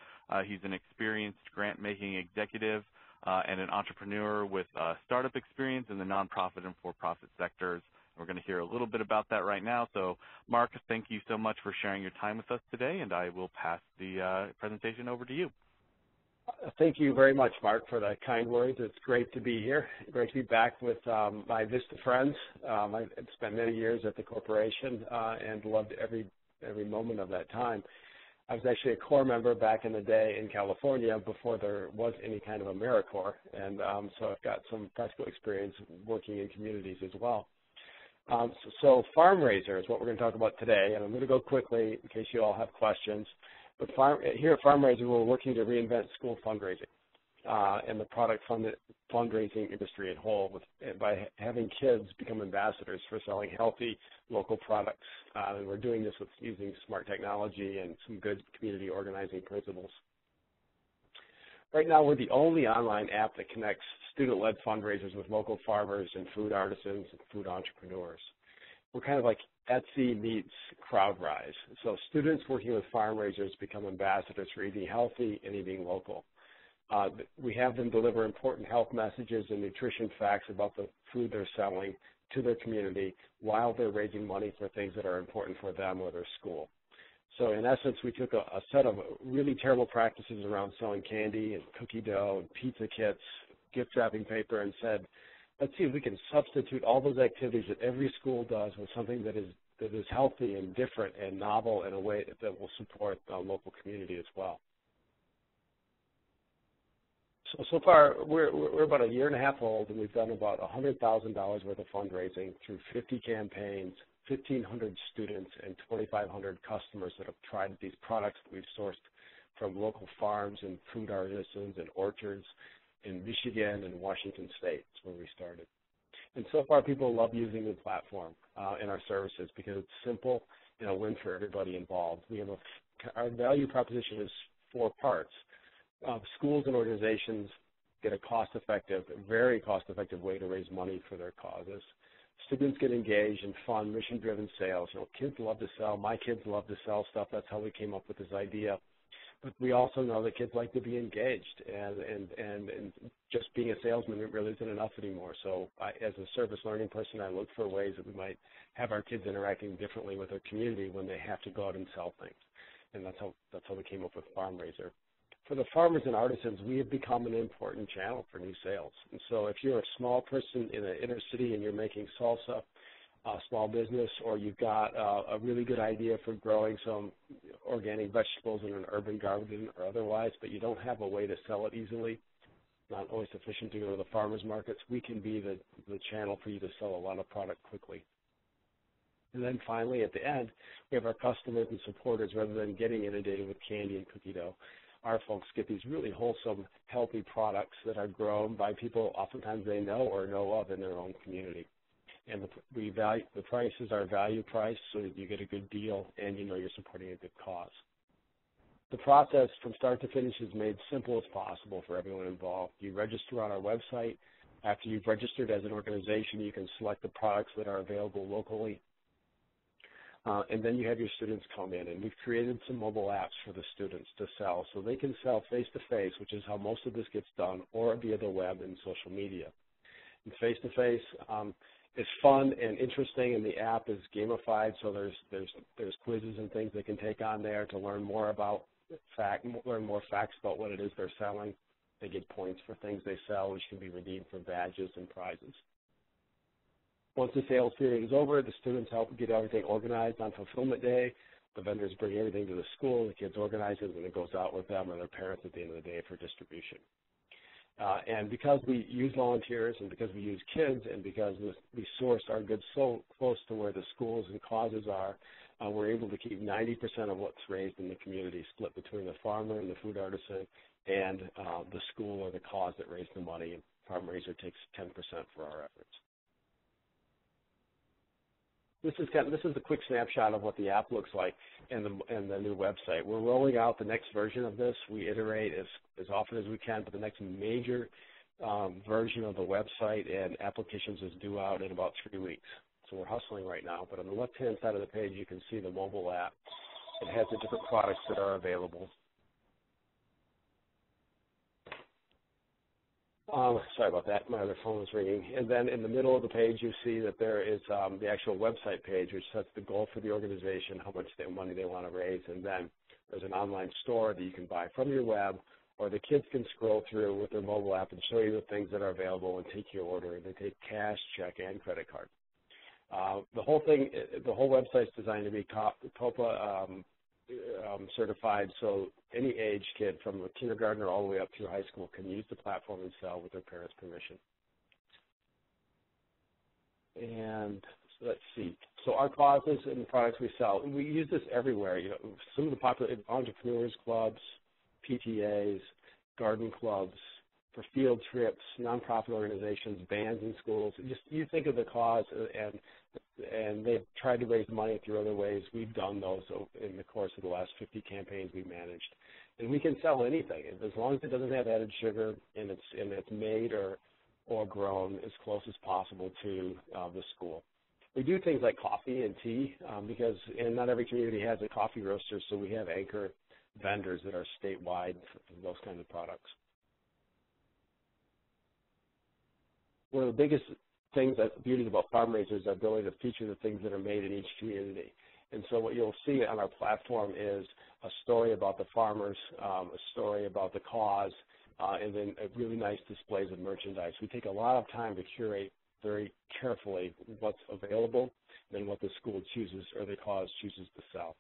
He's an experienced grant-making executive and an entrepreneur with startup experience in the nonprofit and for-profit sectors. We're going to hear a little bit about that right now. So, Mark, thank you so much for sharing your time with us today, and I will pass the presentation over to you. Thank you very much, Mark, for the kind words. It's great to be here. Great to be back with my Vista friends. I've spent many years at the corporation and loved every moment of that time. I was actually a Corps member back in the day in California before there was any kind of AmeriCorps, and so I've got some practical experience working in communities as well. So Farm Raiser is what we're going to talk about today, and I'm going to go quickly in case you all have questions. But here at Farm Raiser, we're working to reinvent school fundraising and the product fundraising industry as whole by having kids become ambassadors for selling healthy local products. And we're doing this with using smart technology and some good community organizing principles. Right now, we're the only online app that connects student-led fundraisers with local farmers and food artisans and food entrepreneurs. We're kind of like Etsy meets CrowdRise. So students working with farm raisers become ambassadors for eating healthy and eating local. We have them deliver important health messages and nutrition facts about the food they're selling to their community while they're raising money for things that are important for them or their school. So in essence, we took a set of really terrible practices around selling candy and cookie dough and pizza kits, gift wrapping paper, and said, let's see if we can substitute all those activities that every school does with something that is healthy and different and novel in a way that will support the local community as well. So far, we're about a year and a half old, and we've done about $100,000 worth of fundraising through 50 campaigns, 1,500 students, and 2,500 customers that have tried these products that we've sourced from local farms and food artisans and orchards in Michigan and Washington State. That's where we started. And so far, people love using the platform and our services because it's simple and a win for everybody involved. Our value proposition is 4 parts. Schools and organizations get a very cost-effective way to raise money for their causes. Students get engaged in fun, mission-driven sales. Kids love to sell. My kids love to sell stuff. That's how we came up with this idea. But we also know that kids like to be engaged, and just being a salesman really isn't enough anymore. So as a service learning person, I look for ways that we might have our kids interacting differently with their community when they have to go out and sell things. And that's how we came up with Farm Raiser. For the farmers and artisans, we have become an important channel for new sales. And so if you're a small person in an inner city and you're making salsa, small business, or you've got a really good idea for growing some organic vegetables in an urban garden or otherwise, but you don't have a way to sell it easily, not always sufficient to go to the farmers markets, we can be the channel for you to sell a lot of product quickly. And then finally, at the end, we have our customers and supporters. Rather than getting inundated with candy and cookie dough, our folks get these really wholesome, healthy products that are grown by people oftentimes they know or know of in their own community. And the prices are value price, so that you get a good deal and you know you're supporting a good cause. The process from start to finish is made simple as possible for everyone involved. You register on our website. After you've registered as an organization, you can select the products that are available locally. And then you have your students come in, and we've created some mobile apps for the students to sell, so they can sell face-to-face, which is how most of this gets done, or via the web and social media. And face-to-face is fun and interesting, and the app is gamified, so there's quizzes and things they can take on there to learn more about learn more facts about what it is they're selling. They get points for things they sell, which can be redeemed for badges and prizes. Once the sales period is over, the students help get everything organized on fulfillment day. The vendors bring everything to the school, the kids organize it, and it goes out with them and their parents at the end of the day for distribution. And because we use volunteers and because we use kids and because we source our goods so close to where the schools and causes are, we're able to keep 90% of what's raised in the community split between the farmer and the food artisan and the school or the cause that raised the money. And Farmraiser takes 10% for our efforts. This is a quick snapshot of what the app looks like and the new website. We're rolling out the next version of this. We iterate as often as we can, but the next major version of the website and applications is due out in about 3 weeks. So we're hustling right now. But on the left-hand side of the page, you can see the mobile app. It has the different products that are available. Sorry about that. My other phone was ringing. And then in the middle of the page, you see that there is the actual website page, which sets the goal for the organization, how much money they want to raise. And then there's an online store that you can buy from your web, or the kids can scroll through with their mobile app and show you the things that are available and take your order. They take cash, check, and credit card. The whole website is designed to be COPPA certified, so any age kid from a kindergartner all the way up through high school can use the platform and sell with their parents' permission. And so let's see. So our causes and the products we sell, we use this everywhere. You know, some of the popular entrepreneurs clubs, PTAs, garden clubs, for field trips, nonprofit organizations, bands in schools. Just you think of the cause, and they've tried to raise money through other ways. We've done those in the course of the last 50 campaigns we managed. And we can sell anything as long as it doesn't have added sugar and it's made or grown as close as possible to the school. We do things like coffee and tea because not every community has a coffee roaster, so we have anchor vendors that are statewide for those kinds of products. One of the biggest things that beauty about Farmraiser is our ability to feature the things that are made in each community. And so what you'll see on our platform is a story about the farmers, a story about the cause, and then really nice displays of merchandise. We take a lot of time to curate very carefully what's available and then what the school chooses or the cause chooses to sell.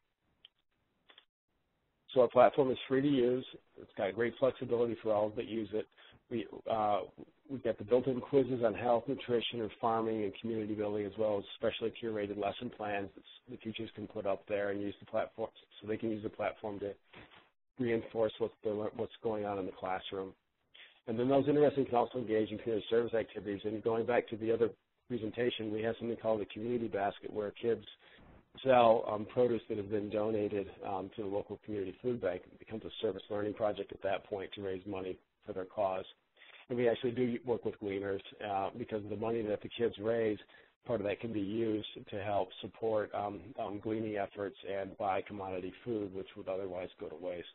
So our platform is free to use. It's got great flexibility for all that use it. We've got the built-in quizzes on health, nutrition, and farming and community building, as well as specially curated lesson plans that the teachers can put up there and use the platform, so they can use the platform to reinforce what's going on in the classroom. And then those interested can also engage in community service activities. And going back to the other presentation, we have something called the community basket, where kids sell produce that has been donated to the local community food bank. It becomes a service learning project at that point to raise money for their cause. And we actually do work with gleaners because the money that the kids raise, part of that can be used to help support gleaning efforts and buy commodity food, which would otherwise go to waste.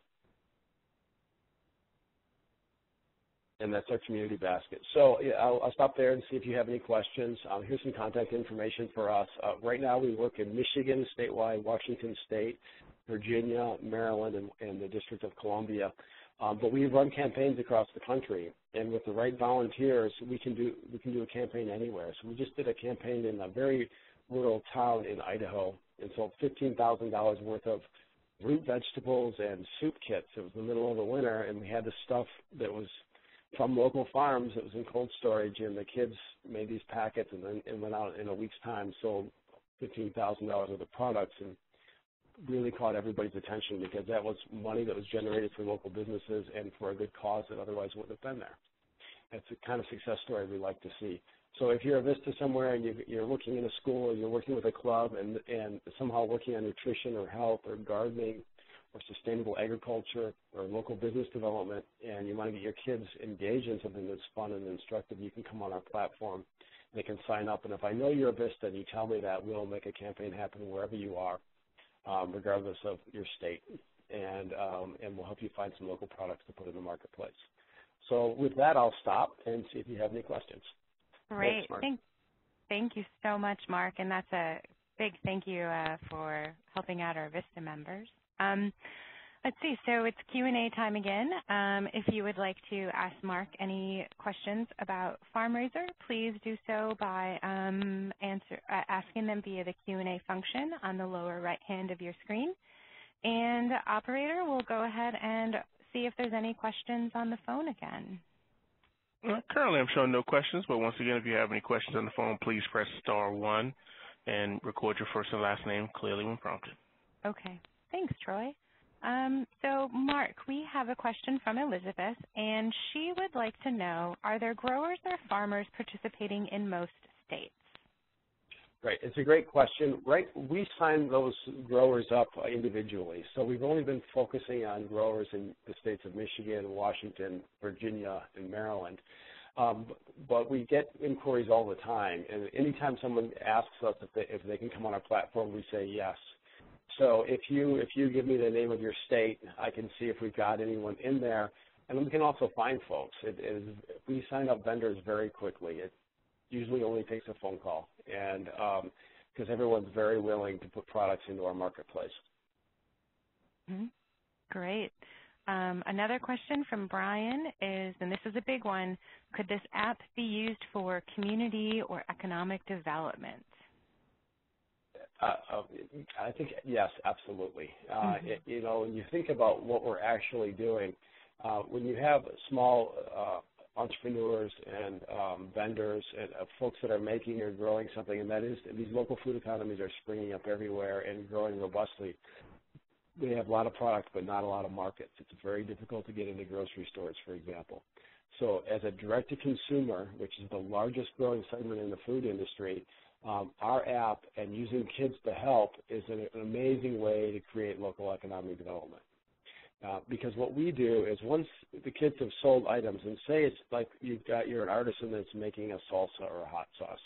And that's our community basket. So yeah, I'll stop there and see if you have any questions. Here's some contact information for us. Right now we work in Michigan statewide, Washington State, Virginia, Maryland, and the District of Columbia. But we run campaigns across the country, and with the right volunteers, we can do a campaign anywhere. So we just did a campaign in a very rural town in Idaho and sold $15,000 worth of root vegetables and soup kits. It was the middle of the winter, and we had the stuff that was from local farms that was in cold storage, and the kids made these packets and then went out in a week's time, sold $15,000 worth of products, and really caught everybody's attention because that was money that was generated for local businesses and for a good cause that otherwise wouldn't have been there. That's the kind of success story we like to see. So if you're a Vista somewhere and you're working in a school or you're working with a club and somehow working on nutrition or health or gardening or sustainable agriculture or local business development, and you want to get your kids engaged in something that's fun and instructive, you can come on our platform. They can sign up. And if I know you're a Vista and you tell me that, we'll make a campaign happen wherever you are, regardless of your state. And we'll help you find some local products to put in the marketplace. So with that, I'll stop and see if you have any questions. Great. Thanks, thank you so much, Mark. And that's a big thank you for helping out our Vista members. Let's see, so it's Q&A time again. If you would like to ask Mark any questions about FarmRaiser, please do so by asking them via the Q&A function on the lower right hand of your screen. And the operator will go ahead and see if there's any questions on the phone again. Currently, I'm showing no questions, but once again, if you have any questions on the phone, please press *1 and record your first and last name clearly when prompted. Okay. Thanks, Troy. So, Mark, we have a question from Elizabeth, and she would like to know, are there growers or farmers participating in most states? Right. It's a great question. Right. We sign those growers up individually. So we've only been focusing on growers in the states of Michigan, Washington, Virginia, and Maryland. But we get inquiries all the time. And anytime someone asks us if they can come on our platform, we say yes. So if you give me the name of your state, I can see if we've got anyone in there. And then we can also find folks. We sign up vendors very quickly. It usually only takes a phone call, and because everyone's very willing to put products into our marketplace. Mm-hmm. Great. Another question from Brian is, and this is a big one, could this app be used for community or economic development? I think, yes, absolutely. When you think about what we're actually doing, when you have small entrepreneurs and vendors and folks that are making or growing something, and that is these local food economies are springing up everywhere and growing robustly. They have a lot of products but not a lot of markets. It's very difficult to get into grocery stores, for example. So as a direct-to-consumer, which is the largest growing segment in the food industry, our app and using kids to help is an amazing way to create local economic development. Because what we do is once the kids have sold items, and say it's like you're an artisan that's making a salsa or a hot sauce,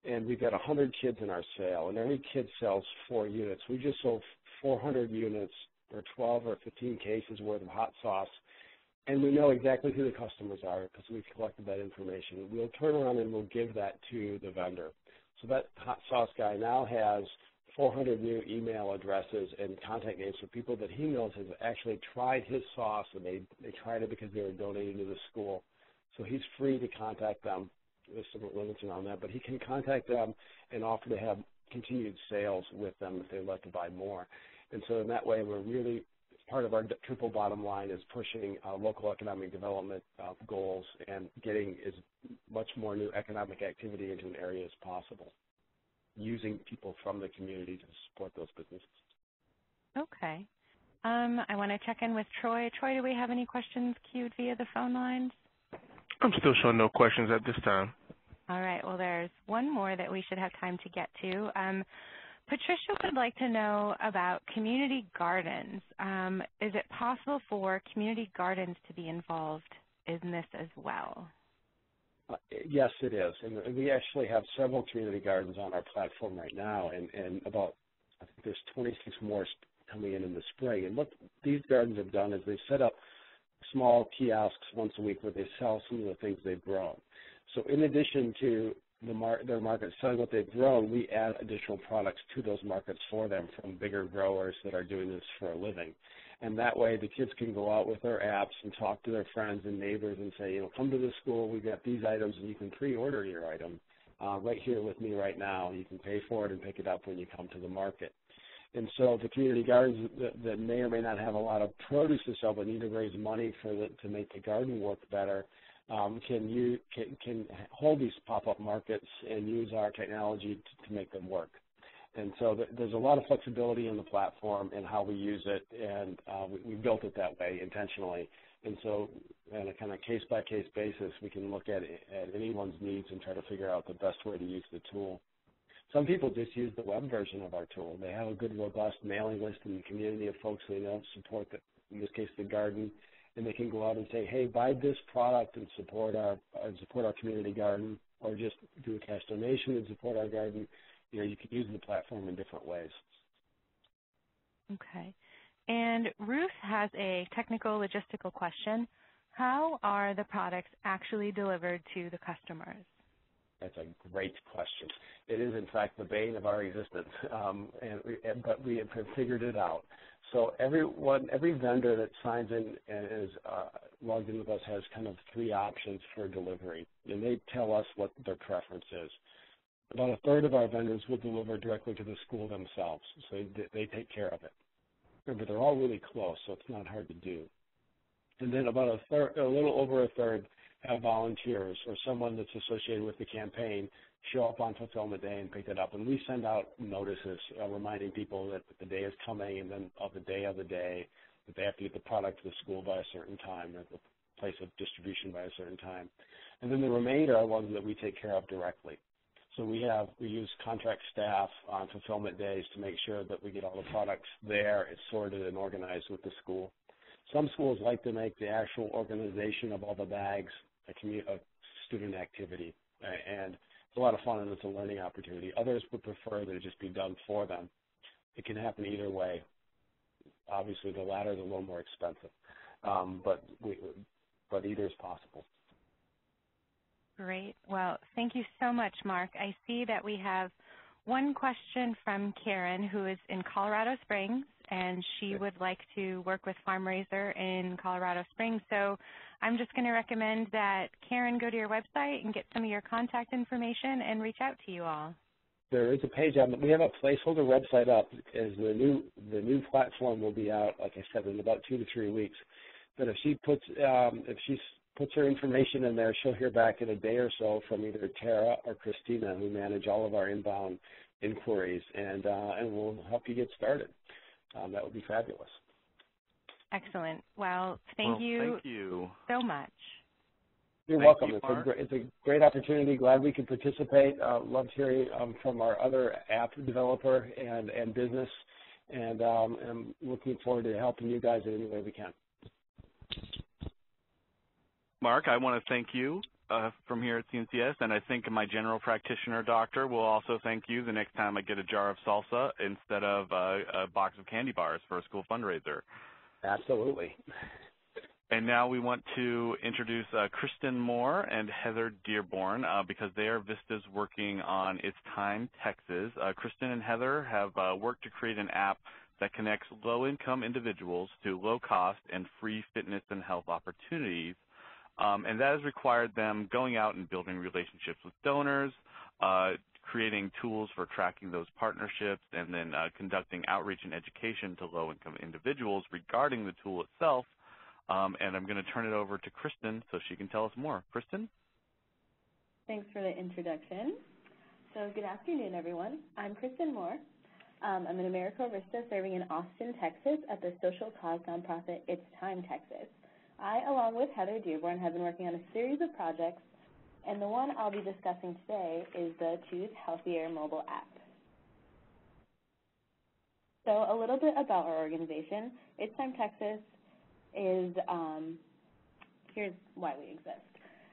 and we've got 100 kids in our sale, and every kid sells 4 units. We just sold 400 units or 12 or 15 cases worth of hot sauce, and we know exactly who the customers are because we've collected that information. We'll turn around and we'll give that to the vendor. So that hot sauce guy now has 400 new email addresses and contact names for people that he knows have actually tried his sauce, and they tried it because they were donating to the school. So he's free to contact them. There's some limits around that, but he can contact them and offer to have continued sales with them if they'd like to buy more. And so in that way, we're really, part of our triple bottom line is pushing local economic development goals and getting as much more new economic activity into an area as possible, using people from the community to support those businesses. Okay. I want to check in with Troy. Troy, do we have any questions queued via the phone lines? I'm still showing no questions at this time. All right. Well, there's one more that we should have time to get to. Patricia would like to know about community gardens. Is it possible for community gardens to be involved in this as well? Yes, it is. And we actually have several community gardens on our platform right now, and about, I think there's 26 more coming in the spring. And what these gardens have done is they've set up small kiosks once a week where they sell some of the things they've grown. So in addition to their market selling what they've grown, we add additional products to those markets for them from bigger growers that are doing this for a living. And that way the kids can go out with their apps and talk to their friends and neighbors and say, come to the school, we've got these items, and you can pre-order your item right here with me right now. You can pay for it and pick it up when you come to the market. And so the community gardens that may or may not have a lot of produce to sell but need to raise money to make the garden work better can hold these pop-up markets and use our technology to make them work. And so there's a lot of flexibility in the platform and how we use it, and we built it that way intentionally. And so on a kind of case-by-case basis, we can look at anyone's needs and try to figure out the best way to use the tool. Some people just use the web version of our tool. They have a good, robust mailing list in the community of folks they know support, in this case, the garden, and they can go out and say, hey, buy this product and support our community garden, or just do a cash donation and support our garden. You know, you can use the platform in different ways. Okay. And Ruth has a technical logistical question. How are the products actually delivered to the customers? That's a great question. It is, in fact, the bane of our existence, but we have figured it out. So every vendor that signs in and is logged in with us has kind of 3 options for delivery, and they tell us what their preference is. About a third of our vendors will deliver directly to the school themselves, so they take care of it. Remember, they're all really close, so it's not hard to do. And then about a little over a third have volunteers or someone that's associated with the campaign show up on fulfillment day and pick it up. And we send out notices reminding people that the day is coming, and then of the day that they have to get the product to the school by a certain time, at the place of distribution by a certain time. And then the remainder are ones that we take care of directly. So we use contract staff on fulfillment days to make sure that we get all the products there, it's sorted and organized with the school. Some schools like to make the actual organization of all the bags a student activity, and it's a lot of fun and it's a learning opportunity. Others would prefer that it just be done for them. It can happen either way. Obviously, the latter is a little more expensive, but either is possible. Great. Well, thank you so much, Mark. I see that we have one question from Karen, who is in Colorado Springs, and she would like to work with FarmRaiser in Colorado Springs. So I'm just going to recommend that Karen go to your website and get some of your contact information and reach out to you all. There is a page on. We have a placeholder website up, as the new platform will be out, like I said, in about 2 to 3 weeks. But if she puts her information in there, she'll hear back in a day or so from either Tara or Christina, who manage all of our inbound inquiries, and we'll help you get started. That would be fabulous. Excellent. Well, thank you so much. You're welcome. It's a great opportunity. Glad we could participate. Loved hearing from our other app developer and business, and I'm looking forward to helping you guys in any way we can. Mark, I want to thank you from here at CNCS, and I think my general practitioner doctor will also thank you the next time I get a jar of salsa instead of a box of candy bars for a school fundraiser. Absolutely. And now we want to introduce Kristen Moore and Heather Dearborn because they are Vista's working on It's Time Texas. Kristen and Heather have worked to create an app that connects low-income individuals to low-cost and free fitness and health opportunities. And that has required them going out and building relationships with donors, creating tools for tracking those partnerships, and then conducting outreach and education to low-income individuals regarding the tool itself. And I'm going to turn it over to Kristen so she can tell us more. Kristen? Thanks for the introduction. So good afternoon, everyone. I'm Kristen Moore. I'm an AmeriCorps serving in Austin, Texas at the social cause nonprofit It's Time Texas. I, along with Heather Dearborn, have been working on a series of projects, and the one I'll be discussing today is the Choose Healthier mobile app. So a little bit about our organization. It's Time Texas is, here's why we exist.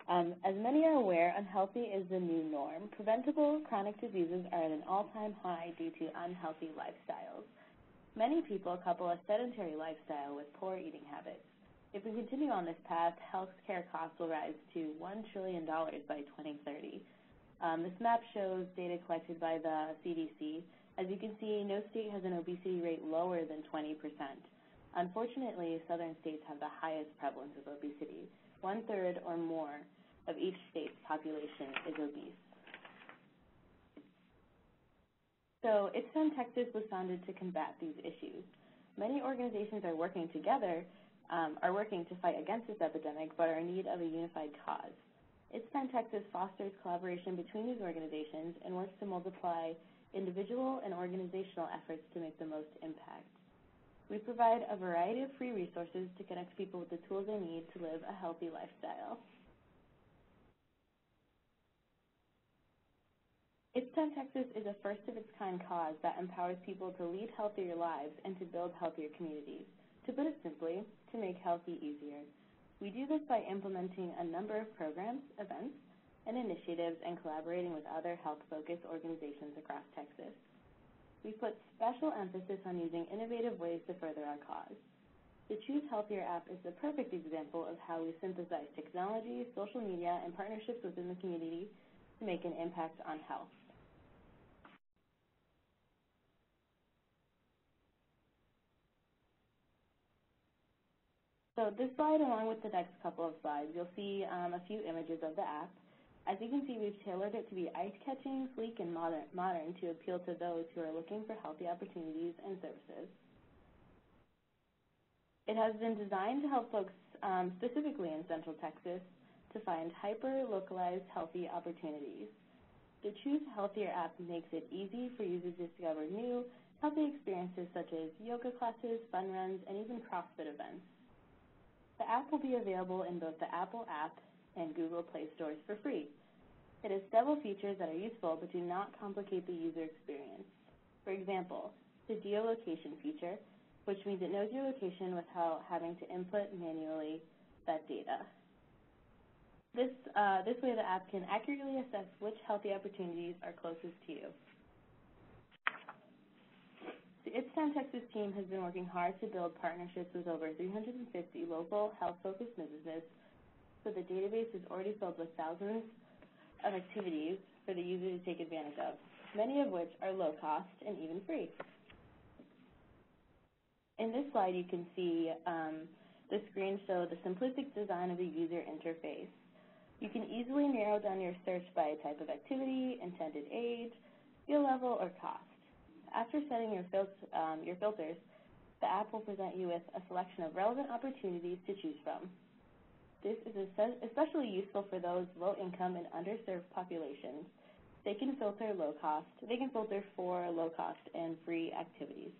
As many are aware, unhealthy is the new norm. Preventable chronic diseases are at an all-time high due to unhealthy lifestyles. Many people couple a sedentary lifestyle with poor eating habits. If we continue on this path, health care costs will rise to $1 trillion by 2030. This map shows data collected by the CDC. As you can see, no state has an obesity rate lower than 20%. Unfortunately, southern states have the highest prevalence of obesity. 1/3 or more of each state's population is obese. So It's Time Texas was founded to combat these issues. Many organizations are working together, are working to fight against this epidemic, but are in need of a unified cause. It's Time Texas fosters collaboration between these organizations and works to multiply individual and organizational efforts to make the most impact. We provide a variety of free resources to connect people with the tools they need to live a healthy lifestyle. It's Time Texas is a first-of-its-kind cause that empowers people to lead healthier lives and to build healthier communities. To put it simply, to make healthy easier. We do this by implementing a number of programs, events, and initiatives and collaborating with other health-focused organizations across Texas. We put special emphasis on using innovative ways to further our cause. The Choose Healthier app is the perfect example of how we synthesize technology, social media, and partnerships within the community to make an impact on health. So this slide, along with the next couple of slides, you'll see a few images of the app. As you can see, we've tailored it to be eye-catching, sleek, and modern to appeal to those who are looking for healthy opportunities and services. It has been designed to help folks specifically in Central Texas to find hyper-localized healthy opportunities. The Choose Healthier app makes it easy for users to discover new healthy experiences such as yoga classes, fun runs, and even CrossFit events. The app will be available in both the Apple app and Google Play stores for free. It has several features that are useful but do not complicate the user experience. For example, the geolocation feature, which means it knows your location without having to input manually that data. This way the app can accurately assess which healthy opportunities are closest to you. The It's Time Texas team has been working hard to build partnerships with over 350 local health-focused businesses, so the database is already filled with thousands of activities for the user to take advantage of, many of which are low cost and even free. In this slide, you can see the screen show the simplistic design of the user interface. You can easily narrow down your search by type of activity, intended age, skill level, or cost. After setting your filters, the app will present you with a selection of relevant opportunities to choose from. This is especially useful for those low-income and underserved populations. They can filter for low-cost and free activities.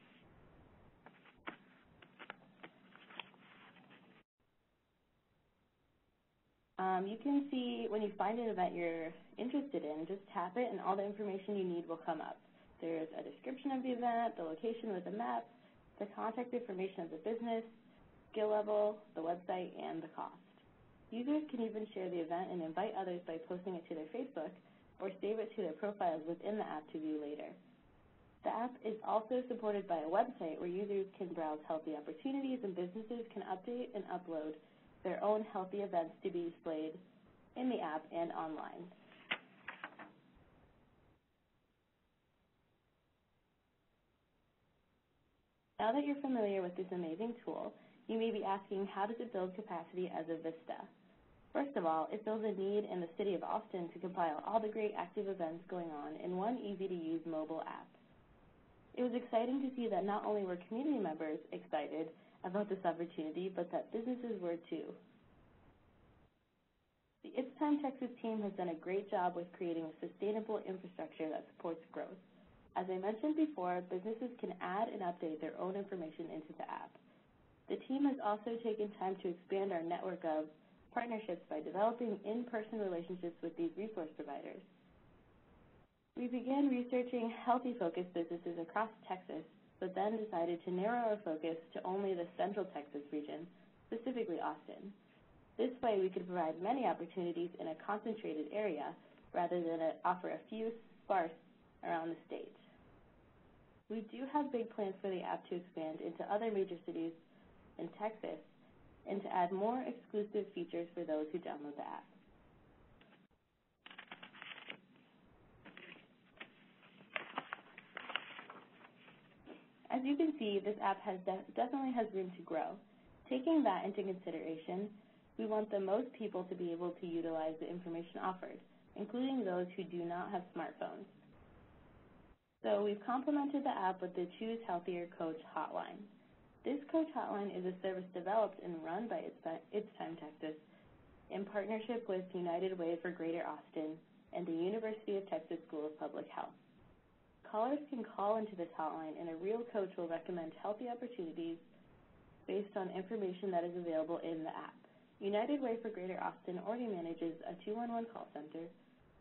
You can see when you find an event you're interested in, just tap it and all the information you need will come up. There's a description of the event, the location with a map, the contact information of the business, skill level, the website, and the cost. Users can even share the event and invite others by posting it to their Facebook or save it to their profiles within the app to view later. The app is also supported by a website where users can browse healthy opportunities and businesses can update and upload their own healthy events to be displayed in the app and online. Now that you're familiar with this amazing tool, you may be asking, how does it build capacity as a VISTA? First of all, it fills a need in the city of Austin to compile all the great active events going on in one easy-to-use mobile app. It was exciting to see that not only were community members excited about this opportunity, but that businesses were too. The It's Time Texas team has done a great job with creating a sustainable infrastructure that supports growth. As I mentioned before, businesses can add and update their own information into the app. The team has also taken time to expand our network of partnerships by developing in-person relationships with these resource providers. We began researching healthy-focused businesses across Texas, but then decided to narrow our focus to only the Central Texas region, specifically Austin. This way, we could provide many opportunities in a concentrated area rather than offer a few sparse around the state. We do have big plans for the app to expand into other major cities in Texas and to add more exclusive features for those who download the app. As you can see, this app definitely has room to grow. Taking that into consideration, we want the most people to be able to utilize the information offered, including those who do not have smartphones. So So we've complemented the app with the Choose Healthier Coach hotline. This coach hotline is a service developed and run by It's Time Texas in partnership with United Way for Greater Austin and the University of Texas School of Public Health. Callers can call into this hotline and a real coach will recommend healthy opportunities based on information that is available in the app. United Way for Greater Austin already manages a 211 call center,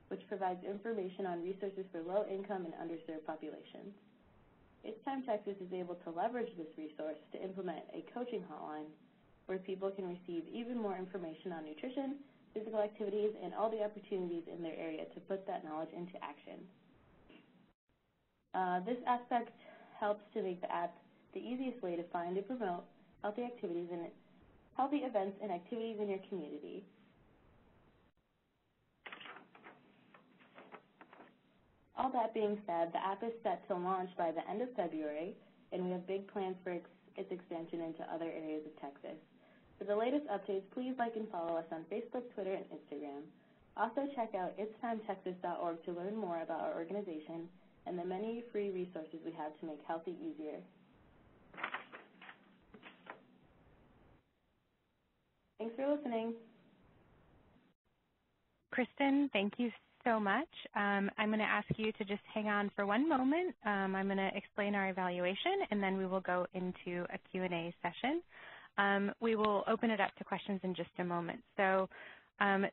which provides information on resources for low-income and underserved populations. It's Time Texas is able to leverage this resource to implement a coaching hotline where people can receive even more information on nutrition, physical activities, and all the opportunities in their area to put that knowledge into action. This aspect helps to make the app the easiest way to find and promote healthy activities and healthy events and activities in your community. All that being said, the app is set to launch by the end of February, and we have big plans for its expansion into other areas of Texas. For the latest updates, please like and follow us on Facebook, Twitter, and Instagram. Also check out itstimetexas.org to learn more about our organization and the many free resources we have to make healthy easier. Thanks for listening. Kristen, thank you so much. I'm going to ask you to just hang on for one moment. I'm going to explain our evaluation, and then we will go into a Q&A session. We will open it up to questions in just a moment. So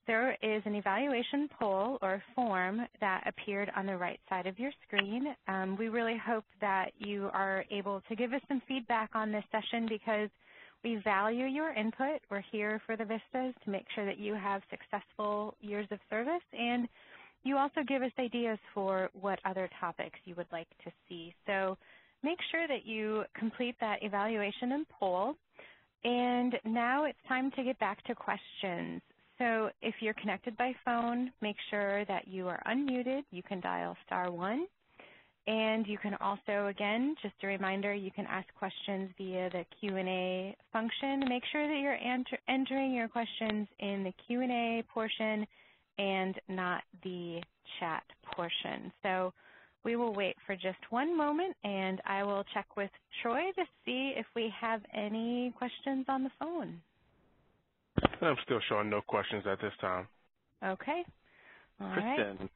there is an evaluation poll or form that appeared on the right side of your screen. We really hope that you are able to give us some feedback on this session because we value your input. We're here for the VISTAs to make sure that you have successful years of service, and you also give us ideas for what other topics you would like to see. So make sure that you complete that evaluation and poll. And now it's time to get back to questions. So if you're connected by phone, make sure that you are unmuted. You can dial *1. And you can also, again, just a reminder, you can ask questions via the Q&A function. Make sure that you're entering your questions in the Q&A portion and not the chat portion. So we will wait for just one moment, and I will check with Troy to see if we have any questions on the phone. I'm still showing no questions at this time. Okay. All Kristen, right.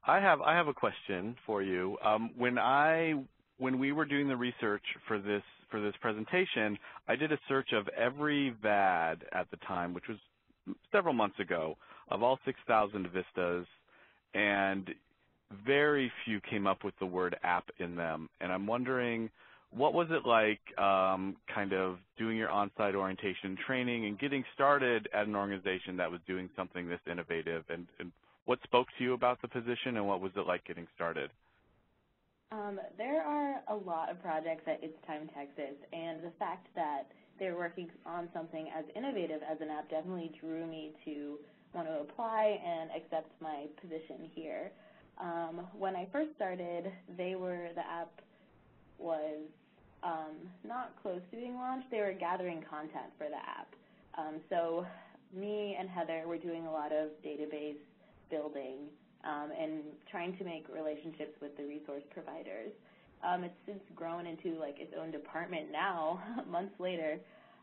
I have a question for you. When we were doing the research for this presentation, I did a search of every VAD at the time, which was several months ago, of all 6,000 VISTAs, and very few came up with the word app in them. And I'm wondering, what was it like kind of doing your on-site orientation training and getting started at an organization that was doing something this innovative? And what spoke to you about the position, and what was it like getting started? There are a lot of projects at It's Time Texas, and the fact that they're working on something as innovative as an app definitely drew me to want to apply and accept my position here. When I first started, the app was not close to being launched. They were gathering content for the app. So me and Heather were doing a lot of database building and trying to make relationships with the resource providers. It's since grown into like its own department now, months later.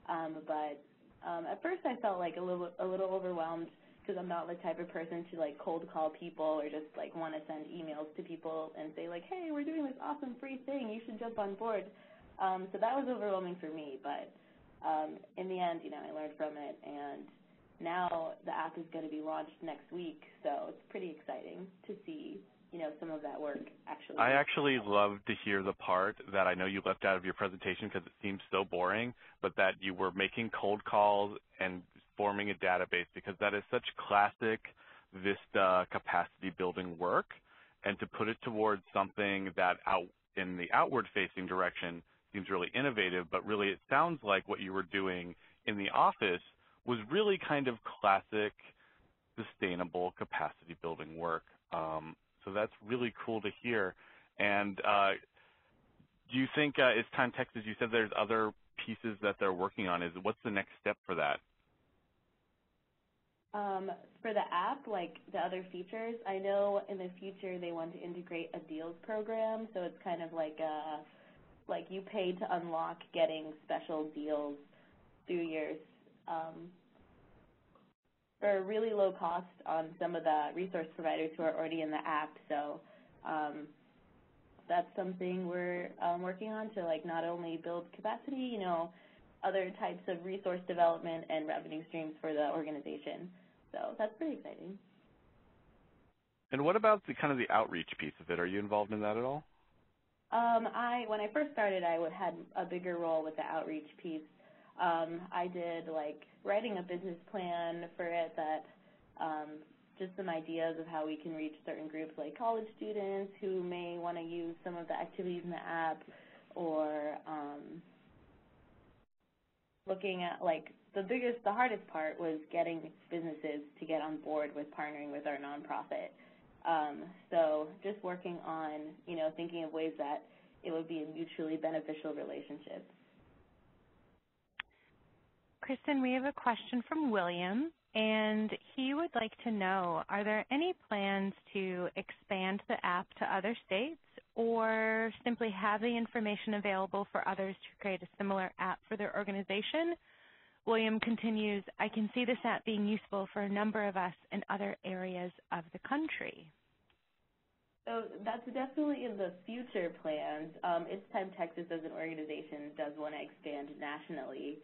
But at first I felt like a little overwhelmed because I'm not the type of person to like cold call people or just like want to send emails to people and say like, hey, we're doing this awesome free thing, you should jump on board. So that was overwhelming for me, but in the end, I learned from it, and now the app is going to be launched next week, so it's pretty exciting to see, some of that work actually. I actually love to hear the part that I know you left out of your presentation because it seems so boring, but that you were making cold calls and forming a database, because that is such classic VISTA capacity building work, and to put it towards something that in the outward-facing direction seems really innovative, but really it sounds like what you were doing in the office was really kind of classic, sustainable capacity building work. So that's really cool to hear. And do you think It's Time Texas, you said there's other pieces that they're working on. What's the next step for that? For the app, like the other features, I know in the future they want to integrate a deals program, so it's kind of like you pay to unlock getting special deals through your for a really low cost on some of the resource providers who are already in the app. So that's something we're working on to like not only build capacity, you know, other types of resource development and revenue streams for the organization. So that's pretty exciting. And what about the kind of the outreach piece of it? Are you involved in that at all? When I first started, I had a bigger role with the outreach piece. I did like writing a business plan for it that just some ideas of how we can reach certain groups like college students who may want to use some of the activities in the app, or looking at like the hardest part was getting businesses to get on board with partnering with our nonprofit. So just working on, you know, thinking of ways that it would be a mutually beneficial relationship. Kristen, we have a question from William, and he would like to know, are there any plans to expand the app to other states or simply have the information available for others to create a similar app for their organization? William continues, I can see this app being useful for a number of us in other areas of the country. So that's definitely in the future plans. It's Time Texas as an organization does want to expand nationally.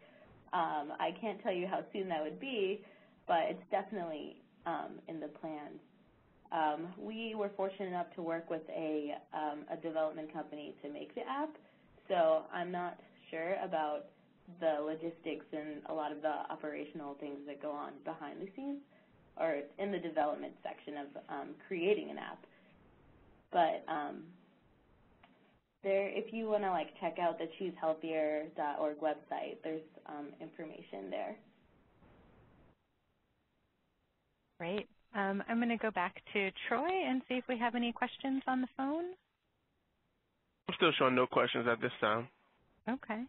I can't tell you how soon that would be, but it's definitely in the plans. We were fortunate enough to work with a development company to make the app, so I'm not sure about the logistics and a lot of the operational things that go on behind the scenes or in the development section of creating an app. But if you want to like check out the ChooseHealthier.org website, there's information there. Great. I'm going to go back to Troy and see if we have any questions on the phone. I'm still showing no questions at this time. Okay.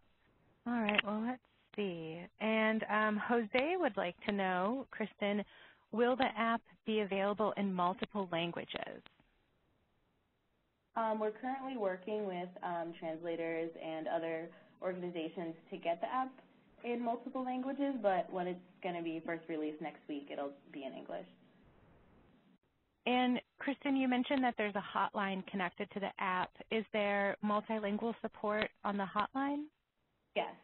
All right. Well, let's see. And Jose would like to know, Kristen, will the app be available in multiple languages? We're currently working with translators and other organizations to get the app in multiple languages, but when it's going to be first released next week, it'll be in English. And Kristen, you mentioned that there's a hotline connected to the app. Is there multilingual support on the hotline? Yes.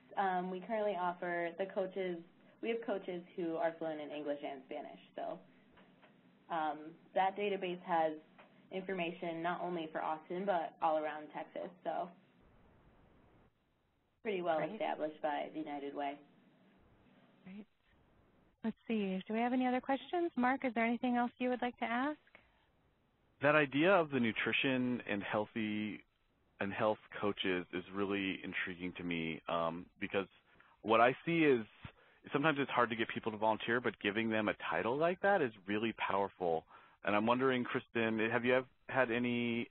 We currently offer the coaches. We have coaches who are fluent in English and Spanish. So that database has information not only for Austin, but all around Texas. So pretty well established by the United Way. Great. Let's see. Do we have any other questions? Mark, is there anything else you would like to ask? That idea of the nutrition and health coaches is really intriguing to me because what I see is sometimes it's hard to get people to volunteer, but giving them a title like that is really powerful. And I'm wondering, Kristen, have you had any,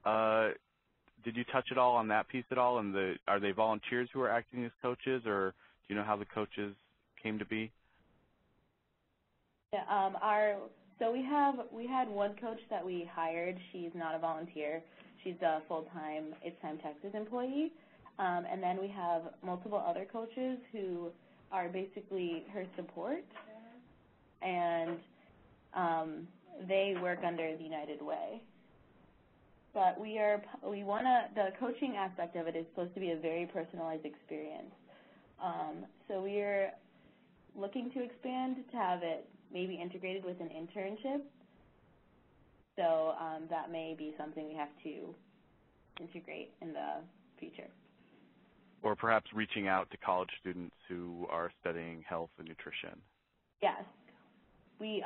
did you touch at all on that piece at all? And are they volunteers who are acting as coaches, or do you know how the coaches came to be? Yeah, so we had one coach that we hired. She's not a volunteer. She's a full-time It's Time Texas employee. And then we have multiple other coaches who are basically her support, and they work under the United Way. But the coaching aspect of it is supposed to be a very personalized experience. So we're looking to expand to have it maybe integrated with an internship. So that may be something we have to integrate in the future. Or perhaps reaching out to college students who are studying health and nutrition. Yes. We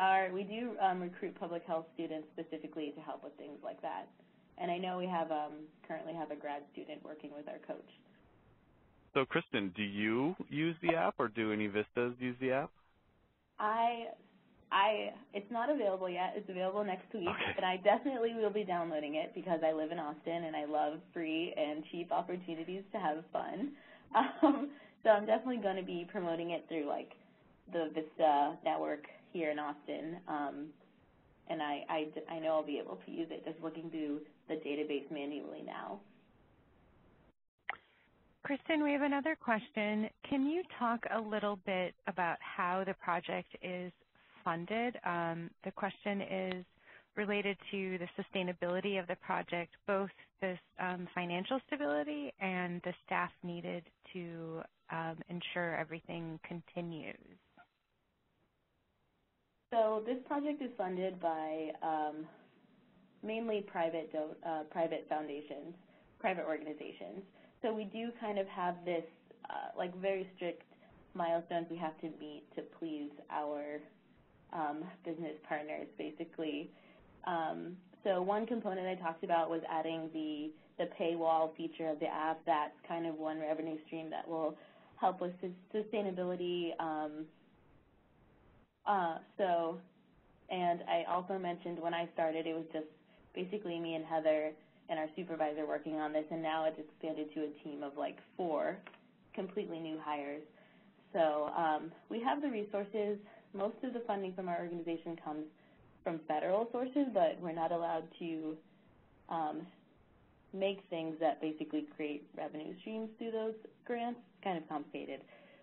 do recruit public health students specifically to help with things like that. And I know we have currently have a grad student working with our coach. So, Kristen, do you use the app, or do any Vistas use the app? It's not available yet. It's available next week, okay. But I definitely will be downloading it because I live in Austin and I love free and cheap opportunities to have fun. So I'm definitely going to be promoting it through like the Vista network here in Austin, and I know I'll be able to use it just looking through the database manually now. Kristen, we have another question. Can you talk a little bit about how the project is funded? The question is related to the sustainability of the project, both the financial stability and the staff needed to ensure everything continues. So this project is funded by mainly private foundations, private organizations. So we do kind of have this like very strict milestones we have to meet to please our business partners, basically. So one component I talked about was adding the paywall feature of the app. That's kind of one revenue stream that will help with sustainability. And I also mentioned when I started, it was just basically me and Heather and our supervisor working on this, and now it's expanded to a team of like 4 completely new hires. So we have the resources. Most of the funding from our organization comes from federal sources, but we're not allowed to make things that basically create revenue streams through those grants. It's kind of complicated.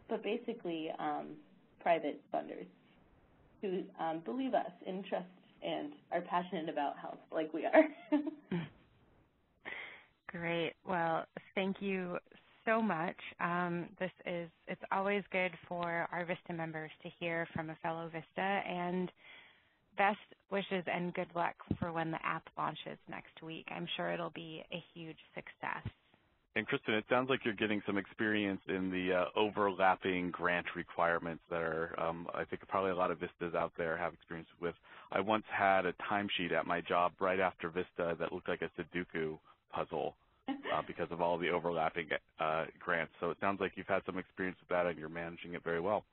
But basically, private funders who believe us and trust and are passionate about health like we are. Great. Well, thank you so much. It's always good for our VISTA members to hear from a fellow VISTA, and best wishes and good luck for when the app launches next week. I'm sure it'll be a huge success. And Kristen, it sounds like you're getting some experience in the overlapping grant requirements that are, I think probably a lot of VISTAs out there have experience with. I once had a timesheet at my job right after VISTA that looked like a Sudoku puzzle because of all the overlapping grants. So it sounds like you've had some experience with that and you're managing it very well.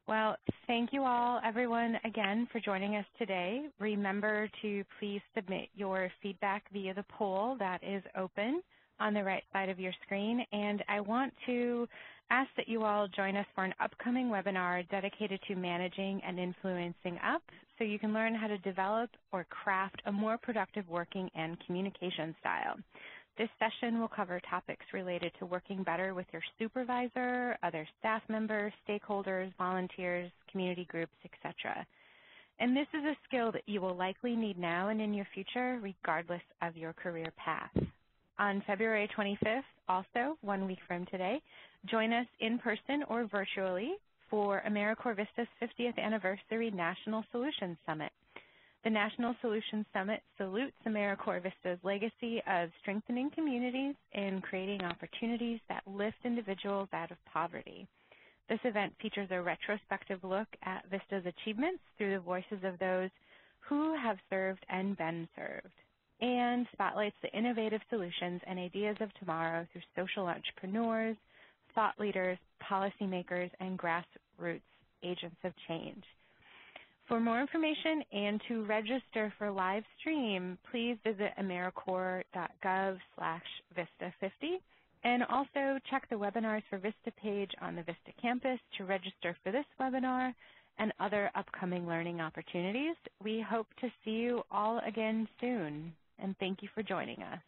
Well, thank you all, everyone, again, for joining us today. Remember to please submit your feedback via the poll that is open on the right side of your screen. And I want to ask that you all join us for an upcoming webinar dedicated to managing and influencing up so you can learn how to develop or craft a more productive working and communication style. This session will cover topics related to working better with your supervisor, other staff members, stakeholders, volunteers, community groups, etc. And this is a skill that you will likely need now and in your future, regardless of your career path. On February 25th, also 1 week from today, join us in person or virtually for AmeriCorps Vista's 50th Anniversary National Solutions Summit. The National Solutions Summit salutes AmeriCorps Vista's legacy of strengthening communities and creating opportunities that lift individuals out of poverty. This event features a retrospective look at Vista's achievements through the voices of those who have served and been served, and spotlights the innovative solutions and ideas of tomorrow through social entrepreneurs, thought leaders, policymakers, and grassroots agents of change. For more information and to register for live stream, please visit americorps.gov/Vista50, and also check the Webinars for Vista page on the Vista campus to register for this webinar and other upcoming learning opportunities. We hope to see you all again soon, and thank you for joining us.